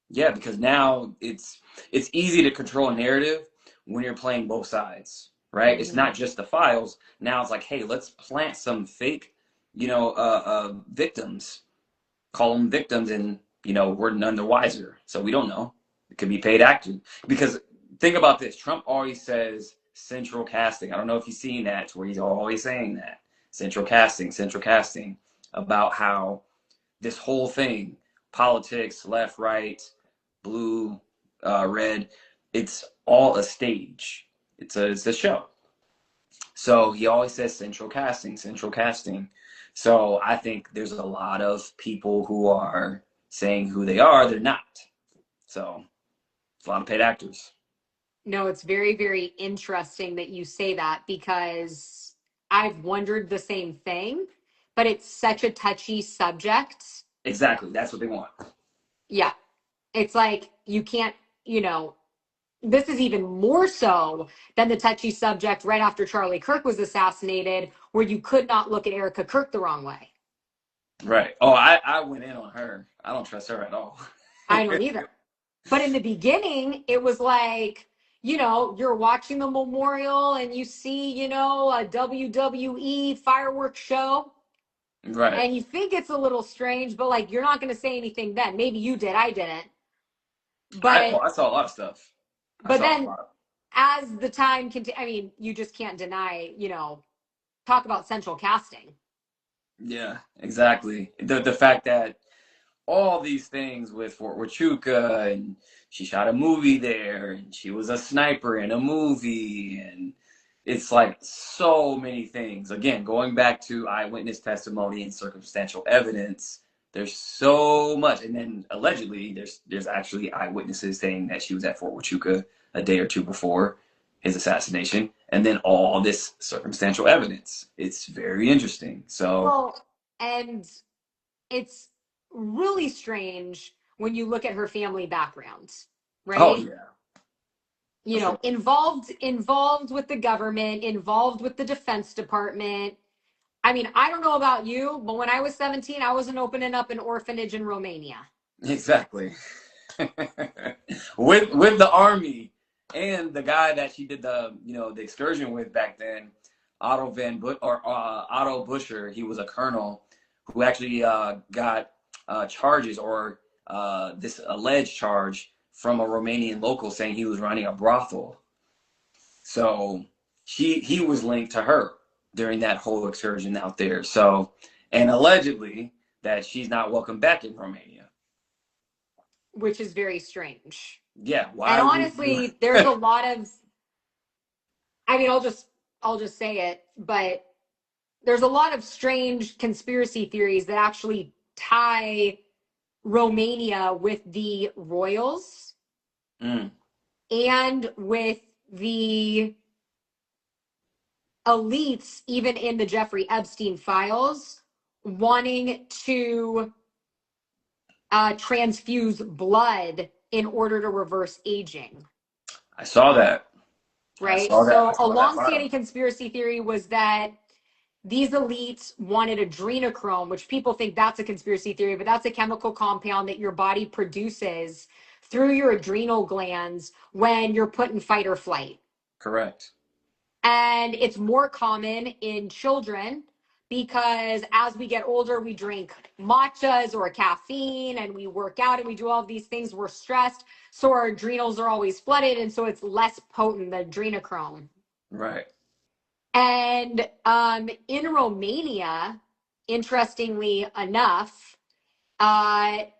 [SPEAKER 1] Yeah, because now it's easy to control a narrative when you're playing both sides, right? It's
[SPEAKER 2] Mhm.
[SPEAKER 1] not just the files. Now it's like, hey, let's plant some fake, victims, call them victims, and we're none the wiser, so we don't know. It could be paid acting because think about this. Trump always says central casting. I don't know if you've seen that, where he's always saying that central casting about how this whole thing, politics, left, right, blue, red, it's all a stage. It's a show. So he always says central casting, central casting. So I think there's a lot of people who are saying who they are, they're not. So it's a lot of paid actors.
[SPEAKER 2] No, it's very, very interesting that you say that because I've wondered the same thing, but it's such a touchy subject.
[SPEAKER 1] Exactly. That's what they want.
[SPEAKER 2] Yeah. It's like you can't, this is even more so than the touchy subject right after Charlie Kirk was assassinated, where you could not look at Erica Kirk the wrong way.
[SPEAKER 1] Right. Oh, I went in on her. I don't trust her at all.
[SPEAKER 2] I don't either. But in the beginning, it was like, you're watching the memorial and you see, a WWE fireworks show
[SPEAKER 1] Right.
[SPEAKER 2] and you think it's a little strange, but like you're not going to say anything then. Maybe you did, I didn't. But
[SPEAKER 1] I saw a lot of stuff. I
[SPEAKER 2] but
[SPEAKER 1] saw a
[SPEAKER 2] then
[SPEAKER 1] lot.
[SPEAKER 2] as the time I mean, you just can't deny, talk about central casting.
[SPEAKER 1] Yeah, exactly. The fact that all these things with Fort Huachuca, and she shot a movie there, and she was a sniper in a movie, and it's like so many things. Again, going back to eyewitness testimony and circumstantial evidence, there's so much. And then allegedly, there's actually eyewitnesses saying that she was at Fort Huachuca a day or two before his assassination, and then all this circumstantial evidence. It's very interesting. So,
[SPEAKER 2] Well, and it's really strange when you look at her family background,
[SPEAKER 1] oh
[SPEAKER 2] right?
[SPEAKER 1] yeah, for
[SPEAKER 2] You
[SPEAKER 1] sure.
[SPEAKER 2] know, involved with the government, involved with the Defense Department. I mean, I don't know about you, but when I was 17, I wasn't opening up an orphanage in Romania.
[SPEAKER 1] Exactly. With the army and the guy that she did the excursion with back then, Otto Buscher. He was a colonel who actually got charges or this alleged charge from a Romanian local saying he was running a brothel. So he was linked to her during that whole excursion out there. So and allegedly that she's not welcome back in Romania.
[SPEAKER 2] Which is very strange.
[SPEAKER 1] Yeah,
[SPEAKER 2] And
[SPEAKER 1] why would you?
[SPEAKER 2] honestly, there's a lot of, I mean, I'll just say it, but there's a lot of strange conspiracy theories that actually tie Romania with the royals
[SPEAKER 1] Mm,
[SPEAKER 2] and with the elites, even in the Jeffrey Epstein files, wanting to transfuse blood in order to reverse aging.
[SPEAKER 1] I saw that. I
[SPEAKER 2] Right?
[SPEAKER 1] saw that. I
[SPEAKER 2] So a
[SPEAKER 1] saw that
[SPEAKER 2] long-standing
[SPEAKER 1] file.
[SPEAKER 2] conspiracy theory was that these elites wanted adrenochrome, which people think that's a conspiracy theory, but that's a chemical compound that your body produces through your adrenal glands when you're put in fight or flight.
[SPEAKER 1] Correct.
[SPEAKER 2] And it's more common in children because as we get older, we drink matchas or caffeine and we work out and we do all of these things. We're stressed. So our adrenals are always flooded. And so it's less potent, the adrenochrome.
[SPEAKER 1] Right.
[SPEAKER 2] And in Romania, interestingly enough,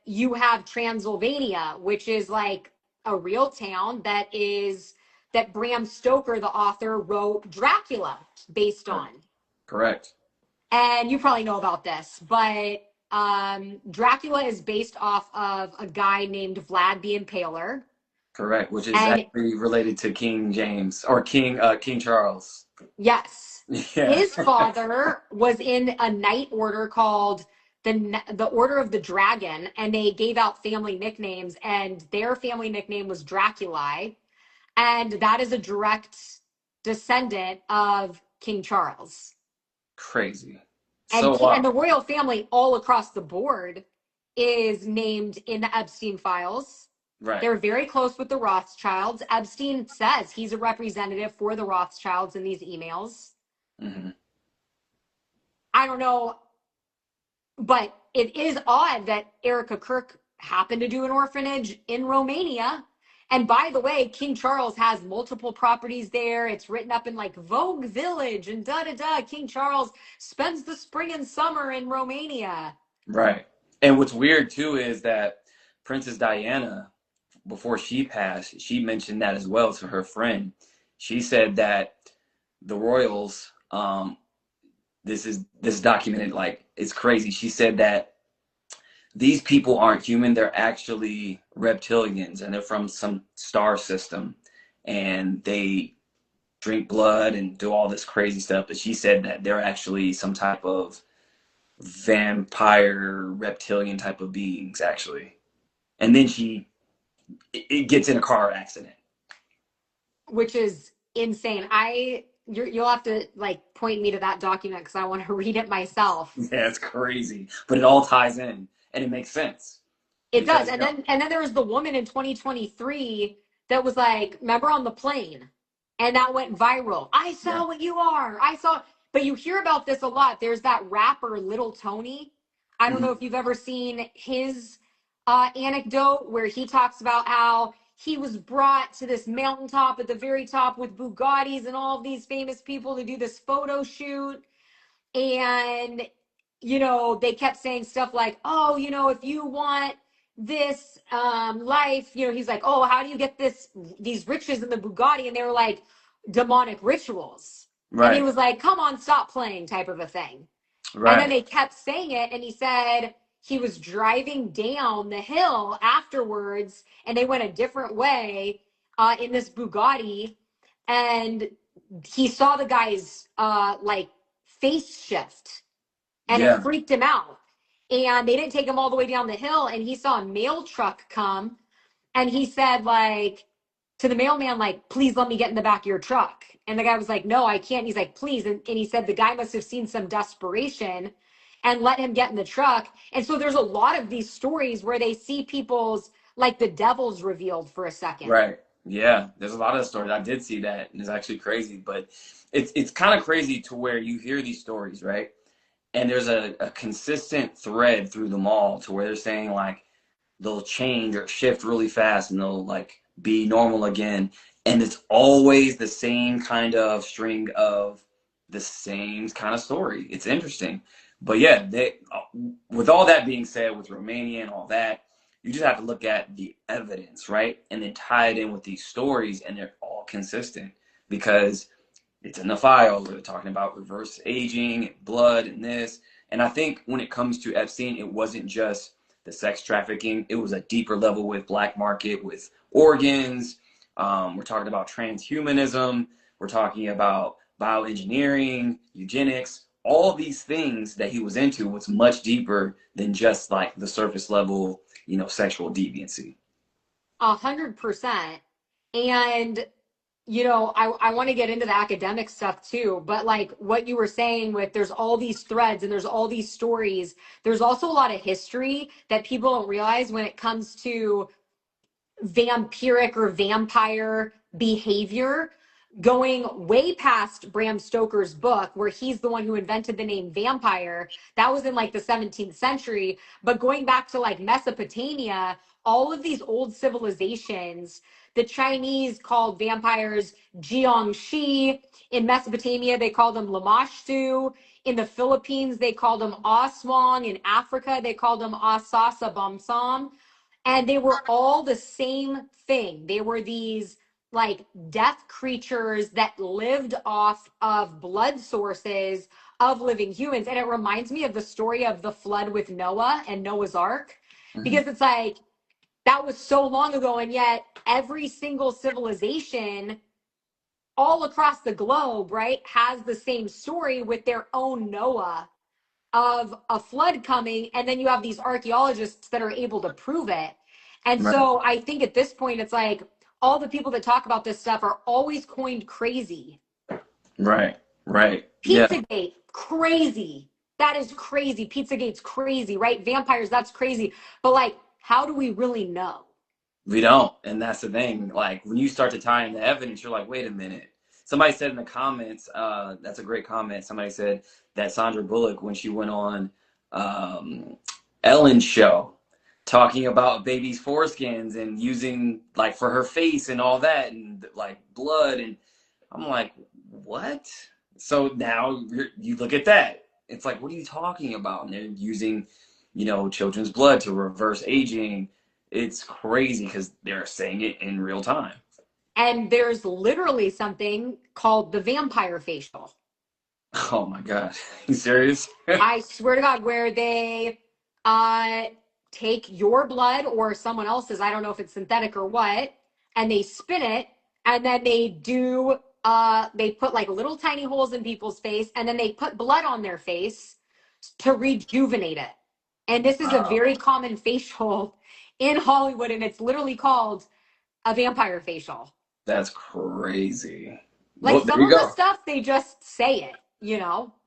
[SPEAKER 2] you have Transylvania, which is like a real town that Bram Stoker, the author, wrote Dracula based
[SPEAKER 1] Correct.
[SPEAKER 2] on.
[SPEAKER 1] Correct.
[SPEAKER 2] And you probably know about this, but Dracula is based off of a guy named Vlad the Impaler.
[SPEAKER 1] Correct. Which is
[SPEAKER 2] And
[SPEAKER 1] actually related to King James or King Charles.
[SPEAKER 2] yes,
[SPEAKER 1] Yeah.
[SPEAKER 2] his father was in a knight order called the Order of the Dragon, and they gave out family nicknames, and their family nickname was Draculae, and that is a direct descendant of King Charles.
[SPEAKER 1] Crazy.
[SPEAKER 2] And
[SPEAKER 1] So wow.
[SPEAKER 2] the royal family all across the board is named in the Epstein files.
[SPEAKER 1] Right.
[SPEAKER 2] They're very close with the Rothschilds. Epstein says he's a representative for the Rothschilds in these emails.
[SPEAKER 1] Hmm.
[SPEAKER 2] I don't know, but it is odd that Erica Kirk happened to do an orphanage in Romania. And by the way, King Charles has multiple properties there. It's written up in like Vogue Village and da da da. King Charles spends the spring and summer in Romania.
[SPEAKER 1] Right. And what's weird too is that Princess Diana, before she passed, she mentioned that as well to her friend. She said that the royals, this documented like it's crazy. She said that these people aren't human, they're actually reptilians and they're from some star system and they drink blood and do all this crazy stuff. But she said that they're actually some type of vampire reptilian type of beings actually. And then it gets in a car accident.
[SPEAKER 2] Which is insane. You'll have to like point me to that document because I want to read it myself.
[SPEAKER 1] Yeah, it's crazy, but it all ties in and it makes sense
[SPEAKER 2] It does.
[SPEAKER 1] because
[SPEAKER 2] And then there was the woman in 2023 that was like, remember on the plane? And that went viral. I
[SPEAKER 1] yeah.
[SPEAKER 2] saw what you are. I saw, but you hear about this a lot. There's that rapper Little Tony. I don't know
[SPEAKER 1] Mhm.
[SPEAKER 2] if you've ever seen his anecdote where he talks about how he was brought to this mountaintop at the very top with Bugattis and all of these famous people to do this photo shoot. And they kept saying stuff like, oh, if you want this life, he's like, oh, how do you get these riches in the Bugatti? And they were like demonic rituals. And he
[SPEAKER 1] Right.
[SPEAKER 2] was like, come on, stop playing, type of a thing. And then
[SPEAKER 1] Right.
[SPEAKER 2] they kept saying it, and he said he was driving down the hill afterwards, and they went a different way in this Bugatti, and he saw the guy's like face shift, and it
[SPEAKER 1] Yeah.
[SPEAKER 2] freaked him out. And they didn't take him all the way down the hill, and he saw a mail truck come, and he said, like, to the mailman, like, please let me get in the back of your truck. And the guy was like, no, I can't. He's like, please. And he said the guy must have seen some desperation and let him get in the truck. And so there's a lot of these stories where they see people's, like, the devil's revealed for a second.
[SPEAKER 1] Right. Yeah. There's a lot of stories. I did see that, and it's actually crazy. But it's kind of crazy to where you hear these stories, right? And there's a consistent thread through them all to where they're saying like they'll change or shift really fast and they'll like be normal again. And it's always the same kind of string of the same kind of story. It's interesting. But yeah, with all that being said, with Romania and all that, you just have to look at the evidence, right? And then tie it in with these stories, and they're all consistent because it's in the files. They're talking about reverse aging, and blood, and this. And I think when it comes to Epstein, it wasn't just the sex trafficking. It was a deeper level with black market, with organs. We're talking about transhumanism. We're talking about bioengineering, eugenics. All these things that he was into was much deeper than just like the surface level, sexual deviancy.
[SPEAKER 2] 100%. And I want to get into the academic stuff too, but like what you were saying with there's all these threads and there's all these stories, there's also a lot of history that people don't realize when it comes to vampiric or vampire behavior, going way past Bram Stoker's book, where he's the one who invented the name vampire. That was in like the 17th century. But going back to like Mesopotamia, all of these old civilizations, the Chinese called vampires Jiangshi. In Mesopotamia, they called them Lamashtu. In the Philippines, they called them Aswang. In Africa, they called them Asasa Bamsam, and they were all the same thing. They were these like death creatures that lived off of blood sources of living humans. And it reminds me of the story of the flood with Noah and Noah's Ark,
[SPEAKER 1] Mm-hmm.
[SPEAKER 2] because it's like that was so long ago, and yet every single civilization all across the globe, right, has the same story with their own Noah of a flood coming, and then you have these archaeologists that are able to prove it. And
[SPEAKER 1] Right.
[SPEAKER 2] so I think at this point it's like all the people that talk about this stuff are always coined crazy.
[SPEAKER 1] Right. Right. Yeah.
[SPEAKER 2] Pizzagate, crazy. That is crazy. Pizzagate's crazy, right? Vampires, that's crazy. But like, how do we really know?
[SPEAKER 1] We don't. And that's the thing. Like when you start to tie in the evidence, you're like, wait a minute. Somebody said in the comments, that's a great comment. Somebody said that Sandra Bullock, when she went on um, Ellen's show, talking about baby's foreskins and using like for her face and all that and like blood. And I'm like, what? So now you look at that. It's like, what are you talking about? And they're using, children's blood to reverse aging. It's crazy because they're saying it in real time.
[SPEAKER 2] And there's literally something called the vampire facial.
[SPEAKER 1] Oh my God. You serious?
[SPEAKER 2] I swear to God, where they uh take your blood or someone else's, I don't know if it's synthetic or what, and they spin it, and then they put like little tiny holes in people's face, and then they put blood on their face to rejuvenate it. And this is a
[SPEAKER 1] Wow.
[SPEAKER 2] very common facial in Hollywood, and it's literally called a vampire facial.
[SPEAKER 1] That's crazy.
[SPEAKER 2] Like
[SPEAKER 1] Well, there
[SPEAKER 2] some
[SPEAKER 1] you
[SPEAKER 2] of the
[SPEAKER 1] go.
[SPEAKER 2] stuff, they just say it,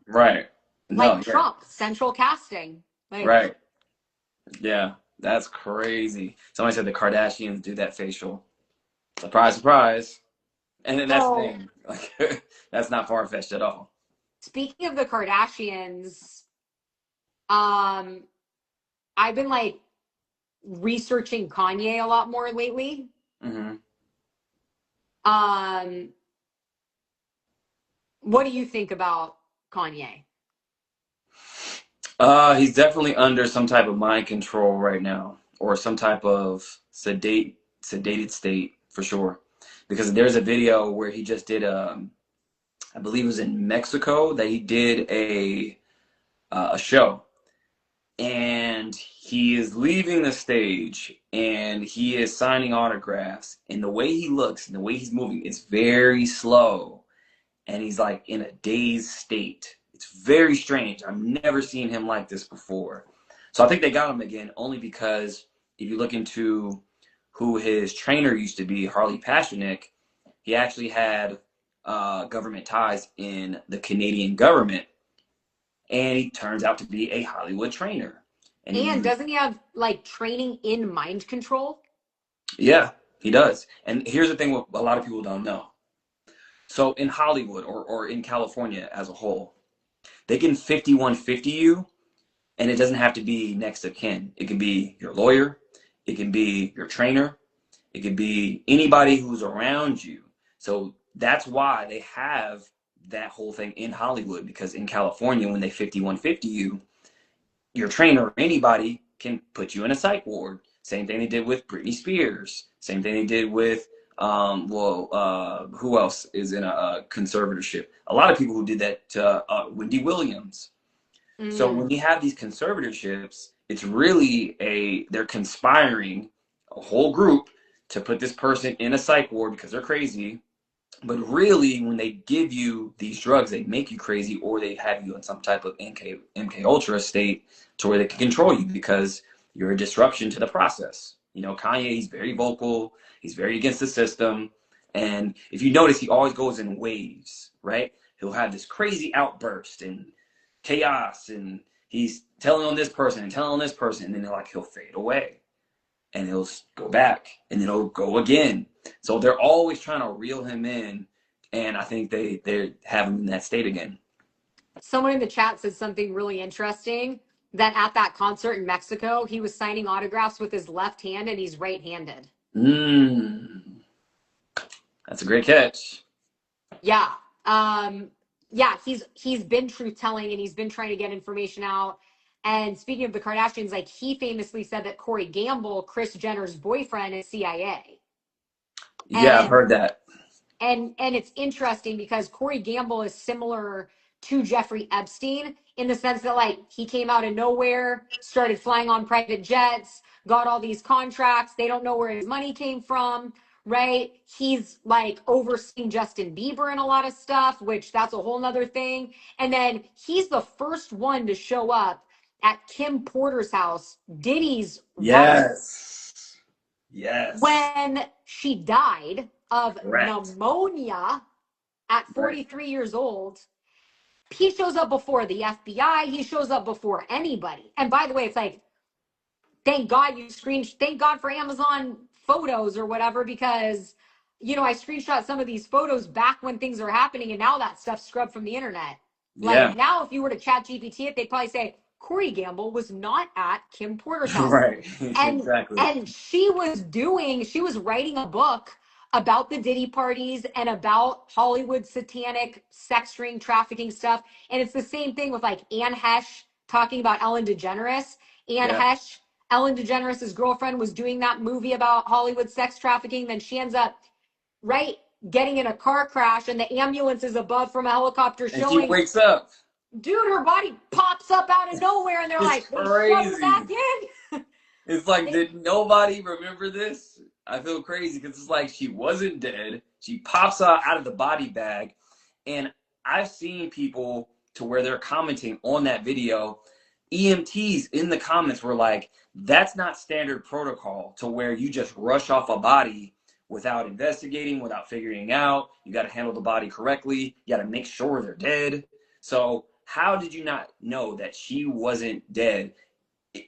[SPEAKER 1] Right.
[SPEAKER 2] like
[SPEAKER 1] No, yeah.
[SPEAKER 2] Trump, central casting. Like,
[SPEAKER 1] Right. Yeah. That's crazy. Somebody said the Kardashians do that facial. Surprise, surprise. And then that's the
[SPEAKER 2] so
[SPEAKER 1] thing. Like, that's not far fetched at all.
[SPEAKER 2] speaking of the Kardashians, um, I've been like researching Kanye a lot more lately.
[SPEAKER 1] Hmm.
[SPEAKER 2] Um, what do you think about Kanye?
[SPEAKER 1] He's definitely under some type of mind control right now, or some type of sedated state for sure. Because there's a video where he just did I believe it was in Mexico that he did a show, and he is leaving the stage and he is signing autographs, and the way he looks and the way he's moving is very slow, and he's like in a dazed state. It's very strange. I've never seen him like this before. So I think they got him again only because if you look into who his trainer used to be, Harley Pasternak, he actually had government ties in the Canadian government, and he turns out to be a Hollywood trainer. And
[SPEAKER 2] And
[SPEAKER 1] he,
[SPEAKER 2] doesn't he have like training in mind control?
[SPEAKER 1] yeah, he does. And here's the thing: what a lot of people don't know. So in Hollywood or in California as a whole, they can 5150 you, and it doesn't have to be next of kin. It can be your lawyer, it can be your trainer, it can be anybody who's around you. So that's why they have that whole thing in Hollywood, because in California, when they 5150 you, your trainer or anybody can put you in a psych ward. Same thing they did with Britney Spears. Same thing they did with who else is in a conservatorship? A lot of people who did that to Wendy Williams. So when
[SPEAKER 2] Mm.
[SPEAKER 1] you have these conservatorships, it's really they're conspiring a whole group to put this person in a psych ward because they're crazy. But really, when they give you these drugs, they make you crazy, or they have you in some type of MK Ultra state to where they can control you because you're a disruption to the process. You know, Kanye, he's very vocal, he's very against the system. And if you notice, he always goes in waves, right? He'll have this crazy outburst and chaos, and he's telling on this person and telling on this person, and then he'll fade away and he'll go back and then he'll go again. So they're always trying to reel him in, and I think they have him in that state again.
[SPEAKER 2] Someone in the chat said something really interesting that at that concert in Mexico, he was signing autographs with his left hand and he's right-handed.
[SPEAKER 1] Mm, that's a great catch.
[SPEAKER 2] Yeah. Yeah, he's been truth telling and he's been trying to get information out. And speaking of the Kardashians, like he famously said that Corey Gamble, Kris Jenner's boyfriend, is CIA.
[SPEAKER 1] Yeah, I've
[SPEAKER 2] And
[SPEAKER 1] heard that.
[SPEAKER 2] and it's interesting because Corey Gamble is similar to Jeffrey Epstein in the sense that like he came out of nowhere, started flying on private jets, got all these contracts. They don't know where his money came from, right? He's like overseeing Justin Bieber and a lot of stuff, which that's a whole nother thing. And then he's the first one to show up at Kim Porter's house, Diddy's wife,
[SPEAKER 1] Yes. Yes.
[SPEAKER 2] when she died of
[SPEAKER 1] Correct.
[SPEAKER 2] pneumonia at
[SPEAKER 1] Right.
[SPEAKER 2] 43 years old. He shows up before the FBI. He shows up before anybody. And by the way, it's like, thank God for Amazon photos or whatever, because, I screenshot some of these photos back when things are happening and now that stuff's scrubbed from the internet. Like
[SPEAKER 1] Yeah.
[SPEAKER 2] now, if you were to chat GPT it, they'd probably say, Corey Gamble was not at Kim Porter's house.
[SPEAKER 1] Right.
[SPEAKER 2] and
[SPEAKER 1] Exactly.
[SPEAKER 2] and she was writing a book about the Diddy parties and about Hollywood satanic sex ring trafficking stuff. And it's the same thing with like Anne Hesh talking about Ellen DeGeneres. Anne
[SPEAKER 1] Yeah.
[SPEAKER 2] Hesh, Ellen DeGeneres' girlfriend, was doing that movie about Hollywood sex trafficking. Then she ends up, right, getting in a car crash and the ambulance is above from a helicopter
[SPEAKER 1] And she
[SPEAKER 2] showing,
[SPEAKER 1] wakes up.
[SPEAKER 2] dude, her body pops up out of nowhere and they're
[SPEAKER 1] It's
[SPEAKER 2] like, they shove her back
[SPEAKER 1] crazy.
[SPEAKER 2] in.
[SPEAKER 1] It's like,
[SPEAKER 2] They,
[SPEAKER 1] did nobody remember this? I feel crazy because it's like she wasn't dead. She pops out of the body bag. And I've seen people to where they're commenting on that video. EMTs in the comments were like, that's not standard protocol to where you just rush off a body without investigating, without figuring out. You got to handle the body correctly. You got to make sure they're dead. So, how did you not know that she wasn't dead?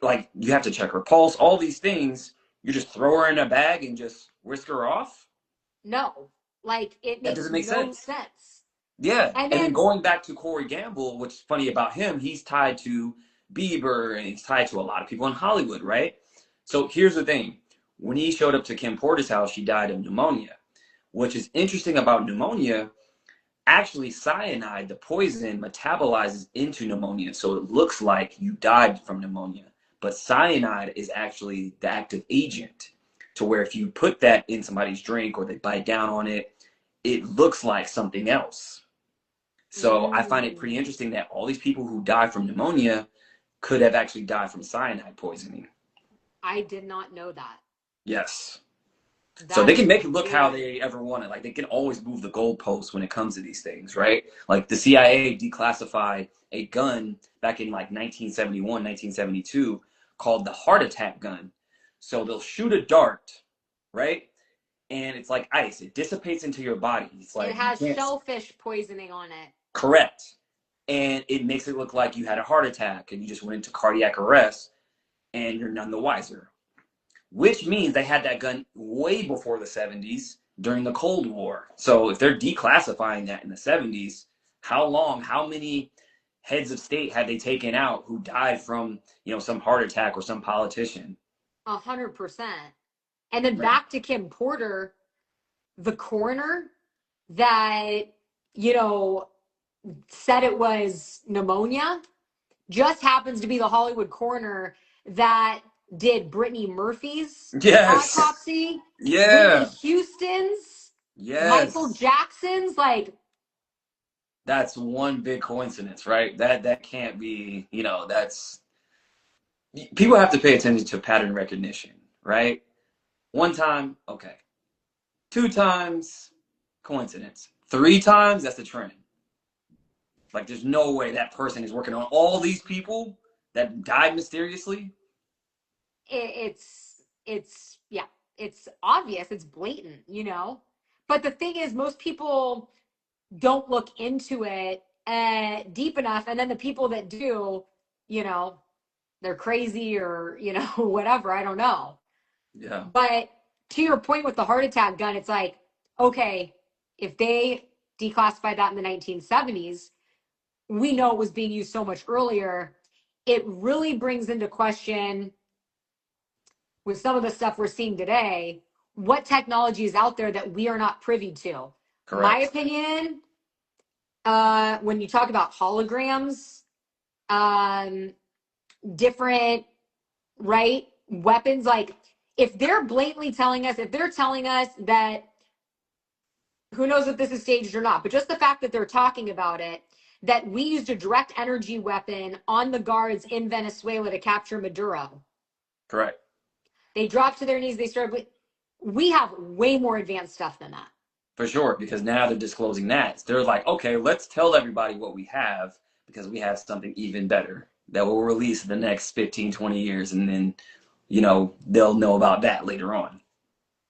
[SPEAKER 1] Like, you have to check her pulse, all these things. You just throw her in a bag and just whisk her off?
[SPEAKER 2] no, like it
[SPEAKER 1] That
[SPEAKER 2] makes
[SPEAKER 1] doesn't make
[SPEAKER 2] no
[SPEAKER 1] sense.
[SPEAKER 2] sense.
[SPEAKER 1] Yeah.
[SPEAKER 2] And
[SPEAKER 1] And then
[SPEAKER 2] then,
[SPEAKER 1] going back to Corey Gamble, what's funny about him, he's tied to Bieber and he's tied to a lot of people in Hollywood, right? So here's the thing. When he showed up to Kim Porter's house, she died of pneumonia. Which is interesting about pneumonia, Actually, cyanide, the poison, metabolizes into pneumonia, so it looks like you died from pneumonia. But cyanide is actually the active agent, to where if you put that in somebody's drink or they bite down on it, it looks like something else. So I find it pretty
[SPEAKER 2] Mm,
[SPEAKER 1] interesting that all these people who die from pneumonia could have actually died from cyanide poisoning.
[SPEAKER 2] I did not know that.
[SPEAKER 1] Yes. So
[SPEAKER 2] That
[SPEAKER 1] they
[SPEAKER 2] is
[SPEAKER 1] can make it look how
[SPEAKER 2] very
[SPEAKER 1] they ever want it. Like they can always move the goalposts when it comes to these things, right? Like the CIA declassified a gun back in like 1971, 1972 called the heart attack gun. So they'll shoot a dart, right? And it's like ice. It dissipates into your body. It's
[SPEAKER 2] it
[SPEAKER 1] like you
[SPEAKER 2] has
[SPEAKER 1] can't.
[SPEAKER 2] shellfish poisoning on it.
[SPEAKER 1] Correct. And it makes it look like you had a heart attack and you just went into cardiac arrest and you're none the wiser, which means they had that gun way before the 70s during the Cold War. So if they're declassifying that in the 70s, how long, how many heads of state had they taken out who died from, some heart attack or some politician?
[SPEAKER 2] 100%. And then
[SPEAKER 1] Right.
[SPEAKER 2] back to Kim Porter, the coroner that, you know, said it was pneumonia just happens to be the Hollywood coroner that did Brittany Murphy's
[SPEAKER 1] Yes.
[SPEAKER 2] autopsy, Whitney
[SPEAKER 1] Yeah.
[SPEAKER 2] Houston's, Michael
[SPEAKER 1] Yes.
[SPEAKER 2] Jackson's. Like,
[SPEAKER 1] That's one big coincidence, right? That can't be, that's people have to pay attention to pattern recognition, right? One time, okay. Two times, coincidence. Three times, that's a trend. Like, there's no way that person is working on all these people that died mysteriously.
[SPEAKER 2] yeah, it's obvious, it's blatant. But the thing is, most people don't look into it deep enough, and then the people that do, you know, they're crazy or whatever. I don't know.
[SPEAKER 1] Yeah,
[SPEAKER 2] But to your point with the heart attack gun, it's like, okay, if they declassified that in the 1970s, we know it was being used so much earlier. It really brings into question, with some of the stuff we're seeing today, what technology is out there that we are not privy to. My
[SPEAKER 1] correct.
[SPEAKER 2] opinion, when you talk about holograms, um, different, right, weapons, like if they're blatantly telling us, if they're telling us that, who knows if this is staged or not, but just the fact that they're talking about it, that we used a direct energy weapon on the guards in Venezuela to capture Maduro.
[SPEAKER 1] Correct.
[SPEAKER 2] They dropped to their knees. They started. We have way more advanced stuff than that.
[SPEAKER 1] For sure, because now they're disclosing that. They're like, okay, let's tell everybody what we have because we have something even better that will release in the next 15, 20 years. And then, they'll know about that later on.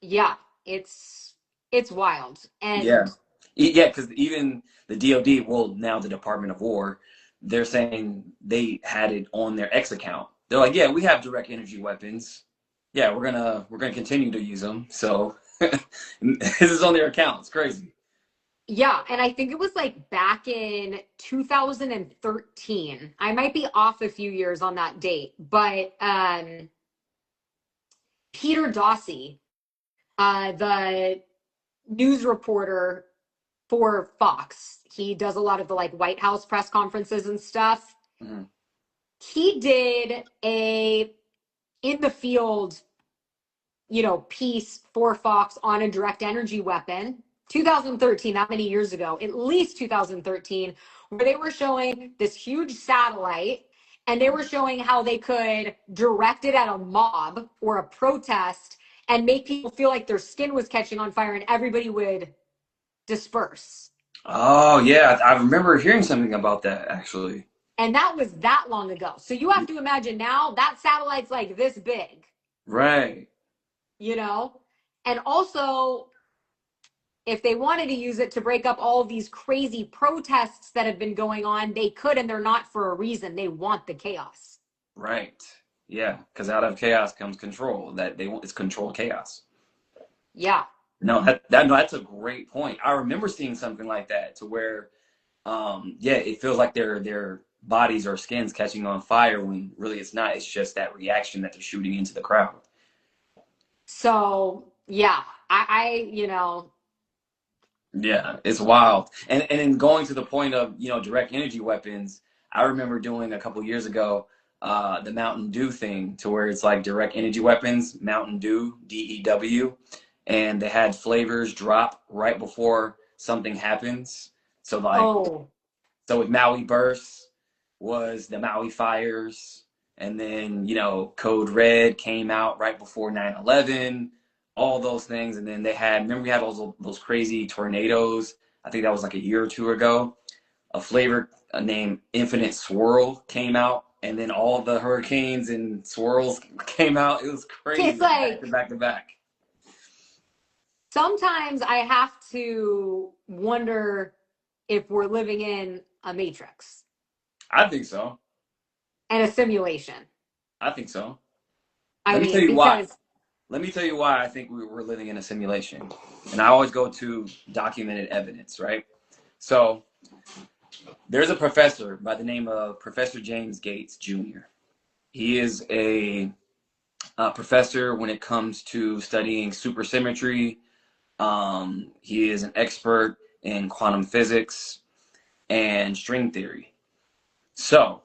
[SPEAKER 2] Yeah, it's wild.
[SPEAKER 1] Yeah.
[SPEAKER 2] And
[SPEAKER 1] Yeah, because even the DoD, well, now the Department of War, they're saying they had it on their X account. They're like, yeah, we have direct energy weapons. Yeah, we're gonna continue to use them. So this is on their account. It's crazy.
[SPEAKER 2] yeah, and I think it was like back in 2013. I might be off a few years on that date, but Peter Dossie, the news reporter for Fox, he does a lot of the like White House press conferences and stuff.
[SPEAKER 1] Mhm.
[SPEAKER 2] He did a in the field, piece for Fox on a direct energy weapon. 2013, that many years ago, at least 2013, where they were showing this huge satellite and they were showing how they could direct it at a mob or a protest and make people feel like their skin was catching on fire and everybody would disperse.
[SPEAKER 1] Oh yeah, I remember hearing something about that actually.
[SPEAKER 2] And that was that long ago. So you have to imagine now that satellite's like this big,
[SPEAKER 1] Right,
[SPEAKER 2] you know? And also, if they wanted to use it to break up all of these crazy protests that have been going on, they could, and they're not for a reason. They want the chaos.
[SPEAKER 1] right. Yeah, because out of chaos comes control. That they want is controlled chaos.
[SPEAKER 2] Yeah.
[SPEAKER 1] No, no, that's a great point. I remember seeing something like that to where yeah, it feels like their bodies or skins catching on fire when really it's not. It's just that reaction that they're shooting into the crowd.
[SPEAKER 2] So yeah, I
[SPEAKER 1] Yeah, it's wild. And then going to the point of, direct energy weapons, I remember doing a couple years ago the Mountain Dew thing to where it's like direct energy weapons, Mountain Dew, DEW, and they had flavors drop right before something happens. So like
[SPEAKER 2] Oh,
[SPEAKER 1] so with Maui Burst was the Maui fires, and then Code Red came out right before 9/11, all those things, and then they had remember we had those crazy tornadoes. I think that was like a year or two ago. A flavor named Infinite Swirl came out, and then all the hurricanes and swirls came out. It was
[SPEAKER 2] it's
[SPEAKER 1] crazy, back to
[SPEAKER 2] like
[SPEAKER 1] back to back.
[SPEAKER 2] sometimes I have to wonder if we're living in a matrix
[SPEAKER 1] I think so.
[SPEAKER 2] and a simulation.
[SPEAKER 1] I think so.
[SPEAKER 2] I
[SPEAKER 1] Let me tell
[SPEAKER 2] mean,
[SPEAKER 1] you why.
[SPEAKER 2] because
[SPEAKER 1] Let me tell you why I think we're living in a simulation. And I always go to documented evidence, right? So there's a professor by the name of Professor James Gates Jr. He is a professor when it comes to studying supersymmetry. He is an expert in quantum physics and string theory. So,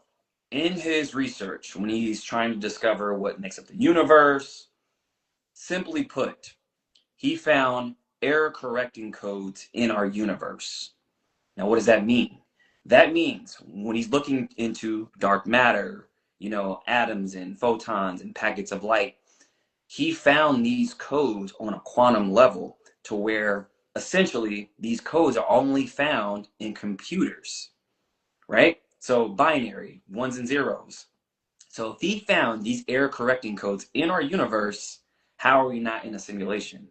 [SPEAKER 1] in his research, when he's trying to discover what makes up the universe, simply put, he found error correcting codes in our universe. Now, what does that mean? That means when he's looking into dark matter, atoms and photons and packets of light, he found these codes on a quantum level to where essentially these codes are only found in computers, right? So binary, ones and zeros. So if he found these error correcting codes in our universe, how are we not in a simulation?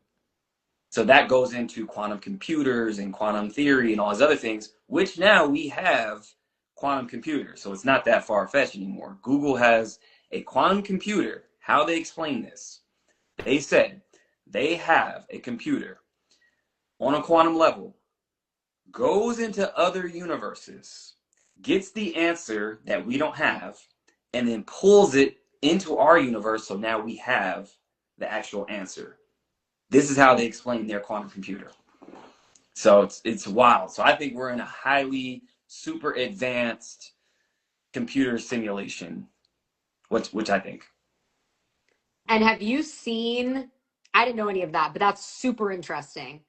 [SPEAKER 1] So that goes into quantum computers and quantum theory and all these other things, which now we have quantum computers. So it's not that far fetched anymore. Google has a quantum computer. How they explain this? They said they have a computer on a quantum level, goes into other universes, gets the answer that we don't have, and then pulls it into our universe. So now we have the actual answer. This is how they explain their quantum computer. So it's wild. So I think we're in a highly super advanced computer simulation, which I think.
[SPEAKER 2] and have you seen? I didn't know any of that, but that's super interesting.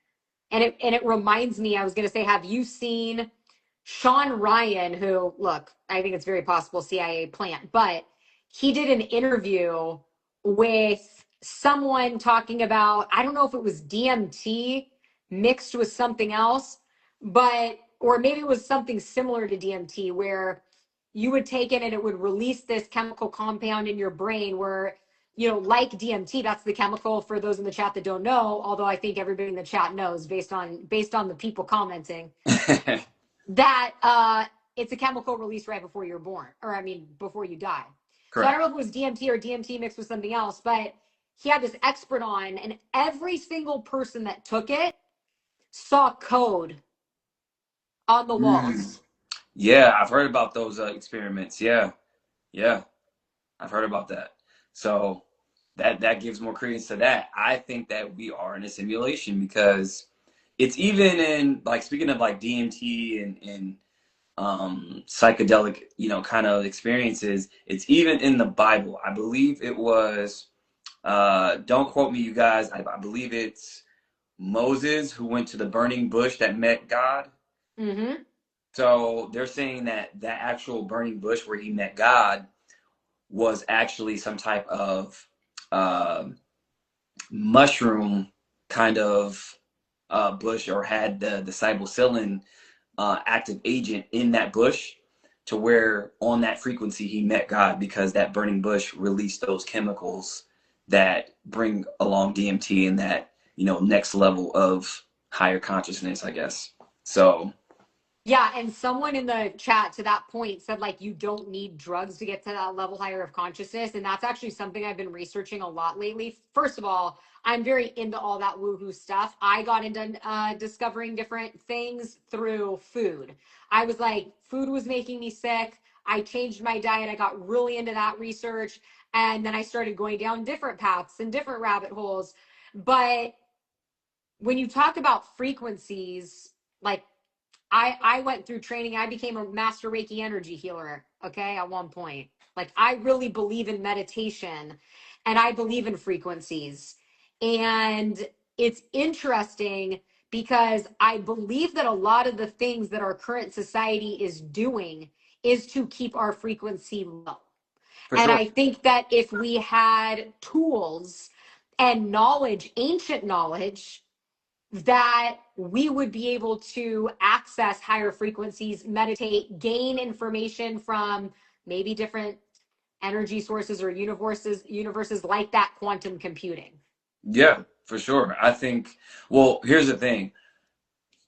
[SPEAKER 2] And it reminds me, I was going to say, have you seen Sean Ryan, who, look, I think it's very possible CIA plant, but he did an interview with someone talking about, I don't know if it was DMT mixed with something else, but, or maybe it was something similar to DMT where you would take it and it would release this chemical compound in your brain where, like DMT, that's the chemical for those in the chat that don't know, although I think everybody in the chat knows based on the people commenting that it's a chemical released right before you're born, or I mean, before you die. So I don't
[SPEAKER 1] Correct.
[SPEAKER 2] know if it was DMT or DMT mixed with something else, but he had this expert on, and every single person that took it saw code on the
[SPEAKER 1] Mm.
[SPEAKER 2] walls.
[SPEAKER 1] Yeah, I've heard about those experiments. Yeah, yeah, I've heard about that. So that gives more credence to that. I think that we are in a simulation because it's even in like speaking of like DMT and psychedelic, kind of experiences. It's even in the Bible. I believe it was. Don't quote me, you guys. I believe it's Moses who went to the burning bush that met God.
[SPEAKER 2] Mm-hmm.
[SPEAKER 1] So they're saying that that actual burning bush where he met God was actually some type of uh, mushroom kind of bush or had the psilocybin active agent in that bush to where on that frequency he met God because that burning bush released those chemicals that bring along DMT and that, next level of higher consciousness, I guess. So,
[SPEAKER 2] Yeah, and someone in the chat to that point said like you don't need drugs to get to that level higher of consciousness, and that's actually something I've been researching a lot lately. First of all, I'm very into all that woohoo stuff. I got into discovering different things through food. I was like, food was making me sick. I changed my diet. I got really into that research, and then I started going down different paths and different rabbit holes. But when you talk about frequencies, like I went through training. I became a master Reiki energy healer, okay, at one point. Like I really believe in meditation and I believe in frequencies. And it's interesting because I believe that a lot of the things that our current society is doing is to keep our frequency low.
[SPEAKER 1] For
[SPEAKER 2] And
[SPEAKER 1] sure.
[SPEAKER 2] I think that if we had tools and knowledge, ancient knowledge, that we would be able to access higher frequencies, meditate, gain information from maybe different energy sources or universes like that quantum computing.
[SPEAKER 1] Yeah, for sure. I think, well, here's the thing.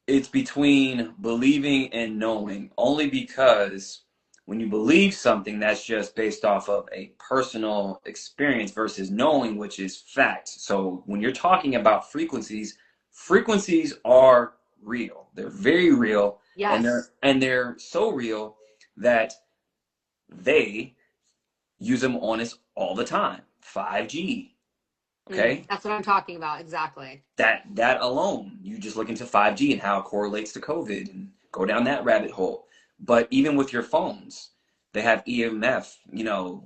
[SPEAKER 1] It's between believing and knowing, only because when you believe something, that's just based off of a personal experience versus knowing, which is fact. So when you're talking about frequencies, frequencies are real. They're very real, and
[SPEAKER 2] Yes.
[SPEAKER 1] they're so real that they use them on us all the time. 5G, okay?
[SPEAKER 2] That's what I'm talking about. Exactly.
[SPEAKER 1] That alone, you just look into 5G and how it correlates to COVID and go down that rabbit hole. But even with your phones, they have EMF,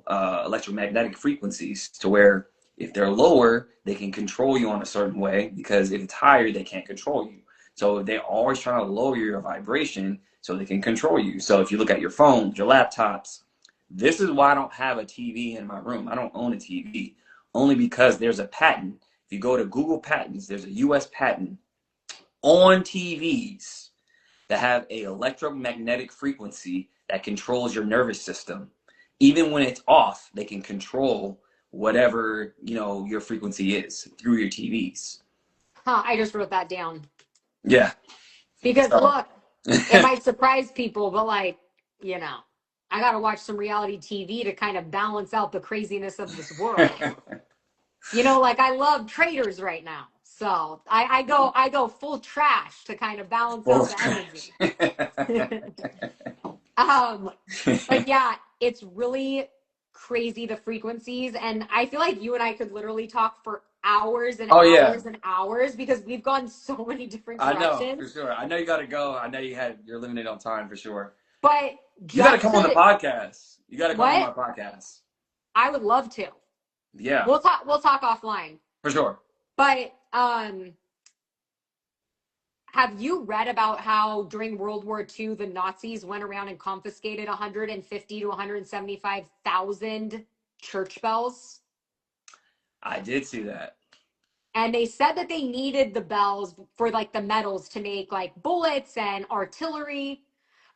[SPEAKER 1] electromagnetic frequencies, to where if they're lower, they can control you on a certain way, because if it's higher, they can't control you. So they're always trying to lower your vibration so they can control you. So if you look at your phones, your laptops, this is why I don't have a TV in my room. I don't own a TV, only because there's a patent. If you go to Google Patents, there's a US patent on TVs that have a electromagnetic frequency that controls your nervous system. Even when it's off, they can control whatever, your frequency is through your TVs.
[SPEAKER 2] Huh, I just wrote that down.
[SPEAKER 1] Yeah.
[SPEAKER 2] Because
[SPEAKER 1] So
[SPEAKER 2] look, it might surprise people, but like, you know, I got to watch some reality TV to kind of balance out the craziness of this world. Like I love traders right now. So I go full trash to kind of balance
[SPEAKER 1] full
[SPEAKER 2] out
[SPEAKER 1] of
[SPEAKER 2] the
[SPEAKER 1] trash.
[SPEAKER 2] energy. um, but yeah, it's really crazy the frequencies. And I feel like you and I could literally talk for hours and
[SPEAKER 1] Oh yeah,
[SPEAKER 2] hours and hours because we've gone so many different
[SPEAKER 1] I know for
[SPEAKER 2] directions.
[SPEAKER 1] sure. I know you got to go. I know you're limited on time for sure.
[SPEAKER 2] But
[SPEAKER 1] You got to
[SPEAKER 2] just
[SPEAKER 1] come on the
[SPEAKER 2] to
[SPEAKER 1] podcast. You got to come on my
[SPEAKER 2] what?
[SPEAKER 1] podcast.
[SPEAKER 2] I would love to.
[SPEAKER 1] Yeah,
[SPEAKER 2] We'll talk offline.
[SPEAKER 1] for sure.
[SPEAKER 2] But have you read about how during World War II the Nazis went around and confiscated 150 to 175,000 church bells?
[SPEAKER 1] I did see that.
[SPEAKER 2] And they said that they needed the bells for like the metals to make like bullets and artillery.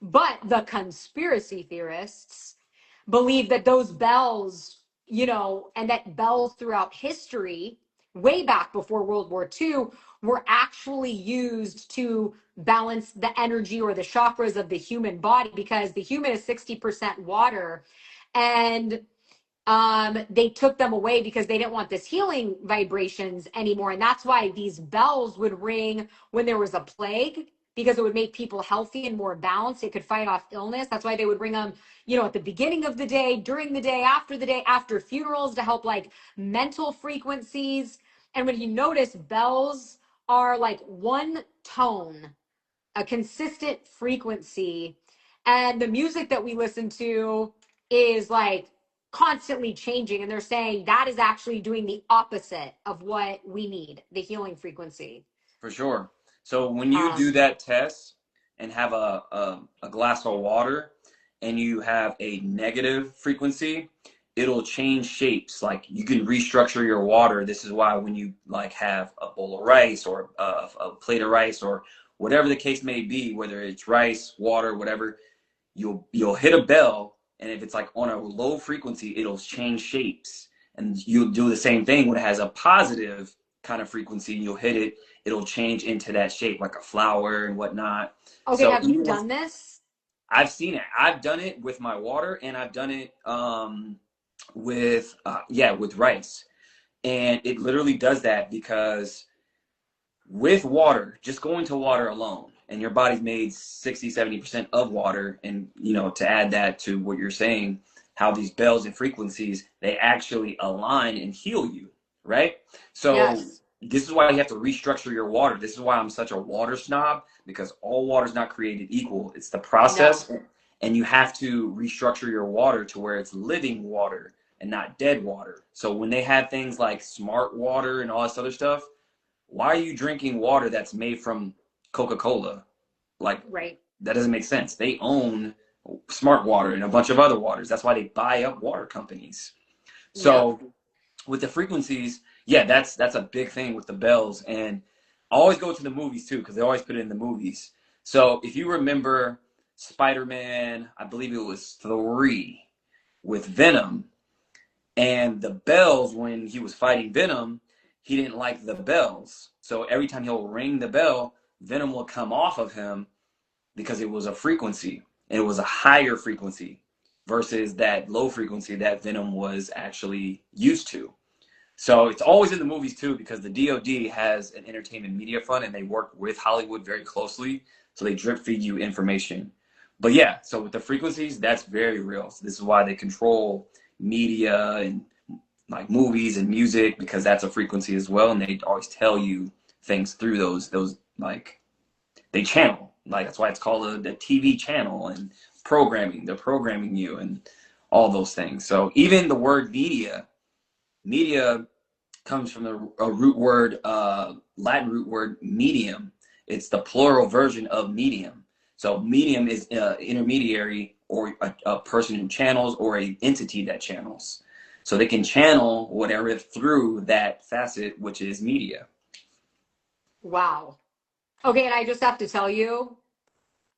[SPEAKER 2] But the conspiracy theorists believe that those bells, and that bells throughout history, way back before World War II, were actually used to balance the energy or the chakras of the human body because the human is 60% water. And they took them away because they didn't want this healing vibrations anymore. And that's why these bells would ring when there was a plague, because it would make people healthy and more balanced. It could fight off illness. That's why they would ring them, at the beginning of the day, after funerals, to help like mental frequencies. And when you notice, bells are like one tone, a consistent frequency. And the music that we listen to is like constantly changing. And they're saying that is actually doing the opposite of what we need, the healing frequency.
[SPEAKER 1] For sure. So when you do
[SPEAKER 2] Um,
[SPEAKER 1] that test and have a glass of water and you have a negative frequency, it'll change shapes. Like you can restructure your water. This is why when you like have a bowl of rice or a plate of rice or whatever the case may be, whether it's rice, water, whatever, you'll hit a bell, and if it's like on a low frequency, it'll change shapes. And you'll do the same thing when it has a positive kind of frequency, and you'll hit it, it'll change into that shape, like a flower and whatnot.
[SPEAKER 2] okay,
[SPEAKER 1] So
[SPEAKER 2] have you
[SPEAKER 1] even with,
[SPEAKER 2] done this?
[SPEAKER 1] I've seen it. I've done it with my water, and I've done it with rice, and it literally does that because with water, just going to water alone, and your body's made 60-70% of water, and to add that to what you're saying, how these bells and frequencies, they actually align and heal you, right? So
[SPEAKER 2] Yes.
[SPEAKER 1] this is why you have to restructure your water. This is why I'm such a water snob, because all water is not created equal. It's the
[SPEAKER 2] No.
[SPEAKER 1] process, and you have to restructure your water to where it's living water and not dead water. So when they have things like smart water and all this other stuff, why are you drinking water that's made from Coca-Cola? Like,
[SPEAKER 2] Right.
[SPEAKER 1] that doesn't make sense. They own smart water and a bunch of other waters. That's why they buy up water companies.
[SPEAKER 2] Yep.
[SPEAKER 1] So with the frequencies, yeah, that's a big thing with the bells. And I always go to the movies too, because they always put it in the movies. So if you remember Spider-Man, I believe it was 3 with Venom, and the bells, when he was fighting Venom, he didn't like the bells. So every time he'll ring the bell, Venom will come off of him because it was a frequency, and it was a higher frequency versus that low frequency that Venom was actually used to. So it's always in the movies too, because the DoD has an entertainment media fund and they work with Hollywood very closely. So they drip feed you information. But yeah, so with the frequencies, that's very real. So this is why they control media and like movies and music, because that's a frequency as well. And they always tell you things through those like they channel. Like that's why it's called a TV channel, and programming. They're programming you and all those things. So even the word media comes from a root word, Latin root word medium. It's the plural version of medium. So medium is intermediary, or a person who channels, or a entity that channels. So they can channel whatever through that facet, which is media.
[SPEAKER 2] Wow. Okay, and I just have to tell you,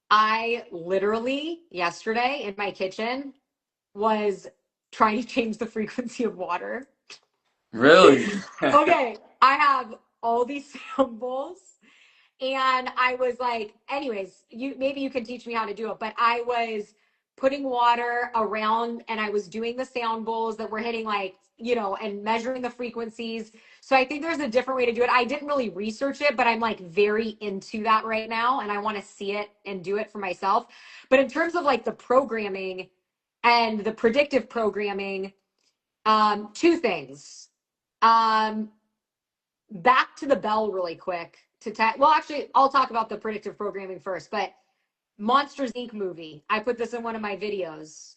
[SPEAKER 2] I literally yesterday in my kitchen was trying to change the frequency of water.
[SPEAKER 1] Really?
[SPEAKER 2] Okay, I have all these sound bowls, and I was like, anyways, you maybe you can teach me how to do it, but I was putting water around and I was doing the sound bowls that were hitting like, and measuring the frequencies. So I think there's a different way to do it. I didn't really research it, but I'm like very into that right now and I want to see it and do it for myself. But in terms of like the programming and the predictive programming, two things. Um, Back to the bell really quick well, actually, I'll talk about the predictive programming first, but Monsters Inc. movie. I put this in one of my videos.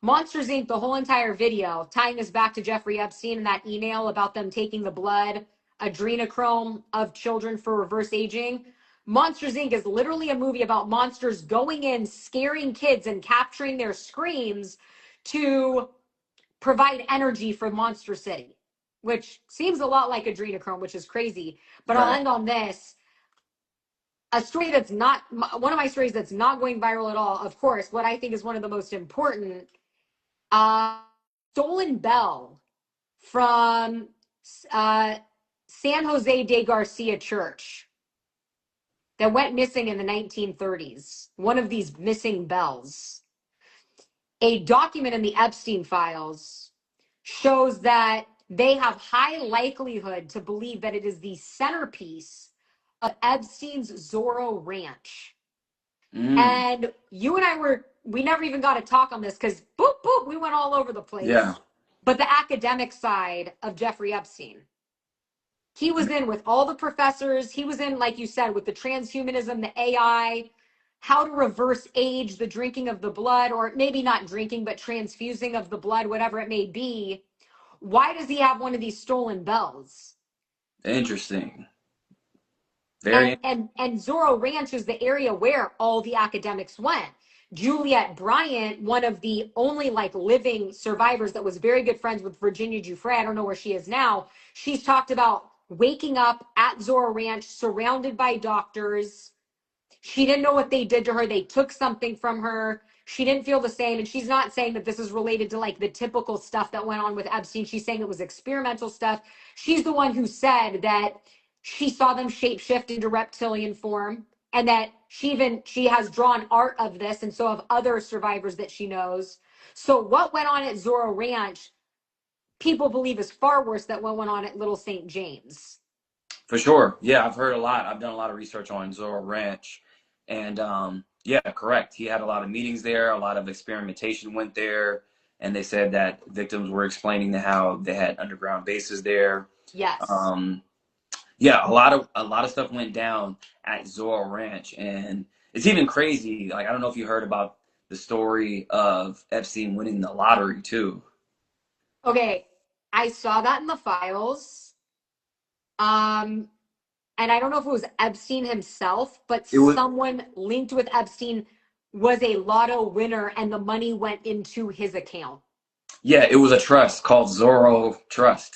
[SPEAKER 2] Monsters Inc., the whole entire video, tying this back to Jeffrey Epstein and that email about them taking the blood, adrenochrome of children for reverse aging. Monsters Inc. is literally a movie about monsters going in, scaring kids, and capturing their screams to provide energy for Monster City, which seems a lot like adrenochrome, which is crazy. But I'll
[SPEAKER 1] Right.
[SPEAKER 2] end on this. A story that's not one of my stories that's not going viral at all. Of course, what I think is one of the most important, uh, stolen bell from uh, San Jose de Garcia Church that went missing in the 1930s. One of these missing bells. A document in the Epstein Files shows that they have high likelihood to believe that it is the centerpiece of Epstein's Zorro Ranch.
[SPEAKER 1] Mm,
[SPEAKER 2] And you and we never even got to talk on this because boop, boop, we went all over the
[SPEAKER 1] yeah.
[SPEAKER 2] place. But the academic side of Jeffrey Epstein, he was in with all the professors. He was in, like you said, with the transhumanism, the AI, how to reverse age, the drinking of the blood, or maybe not drinking, but transfusing of the blood, whatever it may be. Why does he have one of these stolen bells?
[SPEAKER 1] Interesting. Very.
[SPEAKER 2] And Zorro Ranch is the area where all the academics went. Juliet Bryant, one of the only like living survivors that was very good friends with Virginia Giuffre, I don't know where she is now. She's talked about waking up at Zorro Ranch surrounded by doctors. She didn't know what they did to her. They took something from her. She didn't feel the same. And she's not saying that this is related to like the typical stuff that went on with Epstein. She's saying it was experimental stuff. She's the one who said that she saw them shapeshift into reptilian form and that she has drawn art of this and so have other survivors that she knows. So what went on at Zorro Ranch, people believe is far worse than what went on at Little St. James.
[SPEAKER 1] For sure. Yeah, I've heard a lot. I've done a lot of research on Zorro Ranch. And yeah, correct. He had a lot of meetings there, a lot of experimentation went there. And they said that victims were explaining how they had underground bases there.
[SPEAKER 2] Yes.
[SPEAKER 1] Um, Yeah, a lot of stuff went down at Zorro Ranch, and it's even crazy. Like I don't know if you heard about the story of Epstein winning the lottery too.
[SPEAKER 2] Okay, I saw that in the files. Um, and I don't know if it was Epstein himself, but
[SPEAKER 1] It was
[SPEAKER 2] someone linked with Epstein was a lotto winner and the money went into his account.
[SPEAKER 1] yeah, it was a trust called Zorro Trust.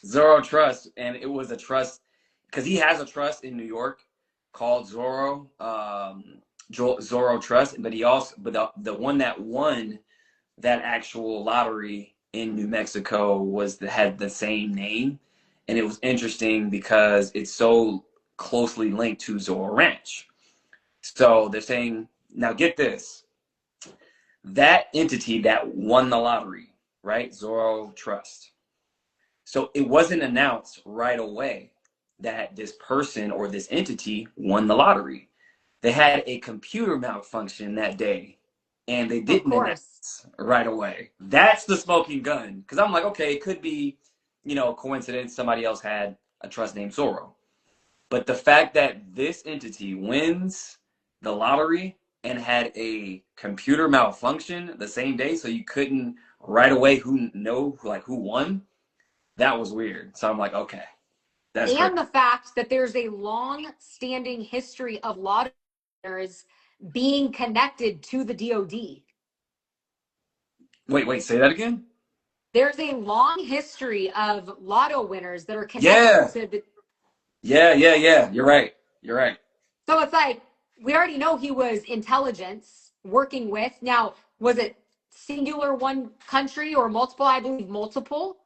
[SPEAKER 1] Zorro Trust, and it was a trust because he has a trust in New York called Zorro Trust, but he also but the one that won that actual lottery in New Mexico had the same name, and it was interesting because it's so closely linked to Zorro Ranch. So they're saying, now get this, that entity that won the lottery, right? Zorro Trust. So it wasn't announced right away that this person or this entity won the lottery. They had a computer malfunction that day and they
[SPEAKER 2] Of
[SPEAKER 1] didn't
[SPEAKER 2] course.
[SPEAKER 1] announce right away. That's the smoking gun. Because I'm like, okay, it could be, coincidence. Somebody else had a trust named Zorro. But the fact that this entity wins the lottery and had a computer malfunction the same day, so you couldn't right away who won, that was weird. So I'm like, okay, that's great.
[SPEAKER 2] And the fact that there's a long standing history of lotto winners being connected to the DOD.
[SPEAKER 1] Wait, say that again?
[SPEAKER 2] There's a long history of lotto winners that are connected
[SPEAKER 1] Yeah.
[SPEAKER 2] to the.
[SPEAKER 1] Yeah. You're right. You're right.
[SPEAKER 2] So it's like, we already know he was intelligence working with. Now, was it singular one country or multiple? I believe multiple.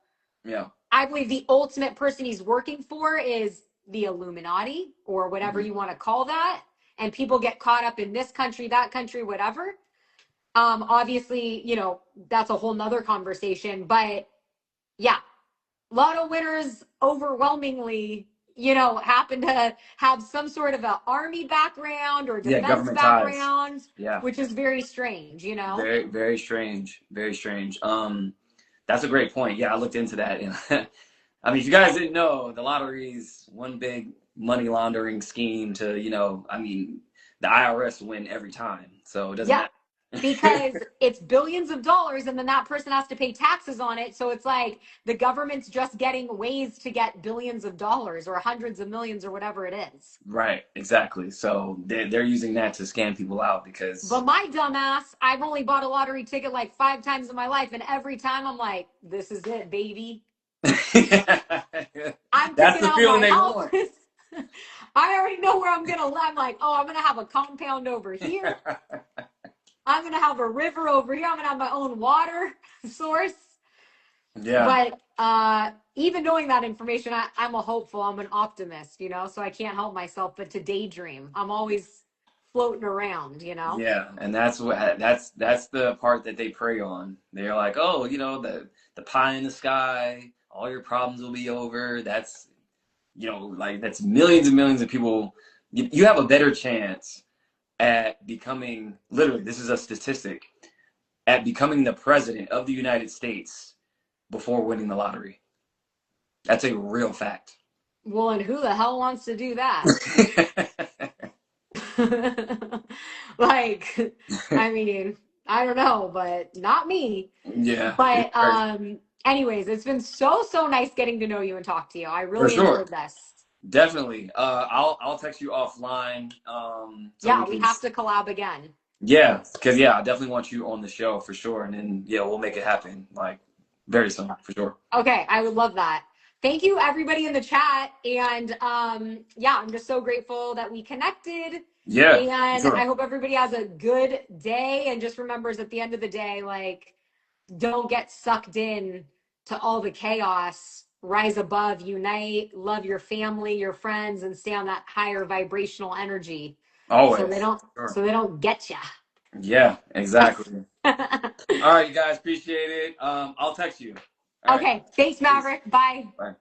[SPEAKER 1] Yeah.
[SPEAKER 2] I believe the ultimate person he's working for is the Illuminati or whatever
[SPEAKER 1] Mhm.
[SPEAKER 2] you want to call that. And people get caught up in this country, that country, whatever. Obviously, that's a whole nother conversation. But yeah, lotto winners overwhelmingly, happen to have some sort of an army background or
[SPEAKER 1] Yeah,
[SPEAKER 2] defense
[SPEAKER 1] government ties.
[SPEAKER 2] background,
[SPEAKER 1] Yeah.
[SPEAKER 2] which is very strange.
[SPEAKER 1] Very, very strange. Very strange. That's a great point. Yeah, I looked into that. And I mean, if you guys didn't know, the lottery is one big money laundering scheme to, I mean, the IRS win every time. So it doesn't
[SPEAKER 2] Yeah,
[SPEAKER 1] matter.
[SPEAKER 2] because it's billions of dollars and then that person has to pay taxes on it. So it's like the government's just getting ways to get billions of dollars or hundreds of millions or whatever it is.
[SPEAKER 1] Right, exactly. So they're using that to scam people out
[SPEAKER 2] But
[SPEAKER 1] because
[SPEAKER 2] my dumbass, I've only bought a lottery ticket like 5 times in my life. And every time I'm like, this is it, baby. I'm
[SPEAKER 1] that's
[SPEAKER 2] picking
[SPEAKER 1] the
[SPEAKER 2] out
[SPEAKER 1] feeling
[SPEAKER 2] my
[SPEAKER 1] they want.
[SPEAKER 2] houses. I already know where I'm going to live. I'm like, oh, I'm going to have a compound over here. I'm going to have a river over here. I'm going to have my own water source.
[SPEAKER 1] Yeah,
[SPEAKER 2] But even knowing that information, I'm a hopeful. I'm an optimist. So I can't help myself but to daydream. I'm always floating around.
[SPEAKER 1] yeah, and that's the part that they prey on. They're like, oh, the pie in the sky, all your problems will be over. That's like that's millions and millions of people. You have a better chance at becoming literally. This is a statistic at becoming the president of the United States before winning the lottery. That's a real fact.
[SPEAKER 2] Well, and who the hell wants to do that? Like, I mean, I don't know, but not me.
[SPEAKER 1] Yeah, it's
[SPEAKER 2] But
[SPEAKER 1] crazy.
[SPEAKER 2] anyways, it's been so nice getting to know you and talk to you. I
[SPEAKER 1] For
[SPEAKER 2] really
[SPEAKER 1] sure.
[SPEAKER 2] enjoyed this.
[SPEAKER 1] Definitely. I'll text you offline. So we
[SPEAKER 2] Yeah, we
[SPEAKER 1] can.
[SPEAKER 2] have to collab again.
[SPEAKER 1] Yeah, because yeah, I definitely want you on the show for sure, and then yeah, we'll make it happen like very soon for sure.
[SPEAKER 2] Okay, I would love that. Thank you everybody in the chat. And yeah, I'm just so grateful that we connected.
[SPEAKER 1] Yeah, for
[SPEAKER 2] And I
[SPEAKER 1] sure.
[SPEAKER 2] hope everybody has a good day and just remembers at the end of the day, like, don't get sucked in to all the chaos. Rise above, unite, love your family, your friends, and stay on that higher vibrational energy. So they
[SPEAKER 1] Always.
[SPEAKER 2] don't
[SPEAKER 1] For sure.
[SPEAKER 2] so they don't get you.
[SPEAKER 1] Yeah, exactly. All right, you guys, appreciate it. I'll text you. All right.
[SPEAKER 2] Okay, thanks,
[SPEAKER 1] Peace.
[SPEAKER 2] Maverick. Bye.
[SPEAKER 1] Bye.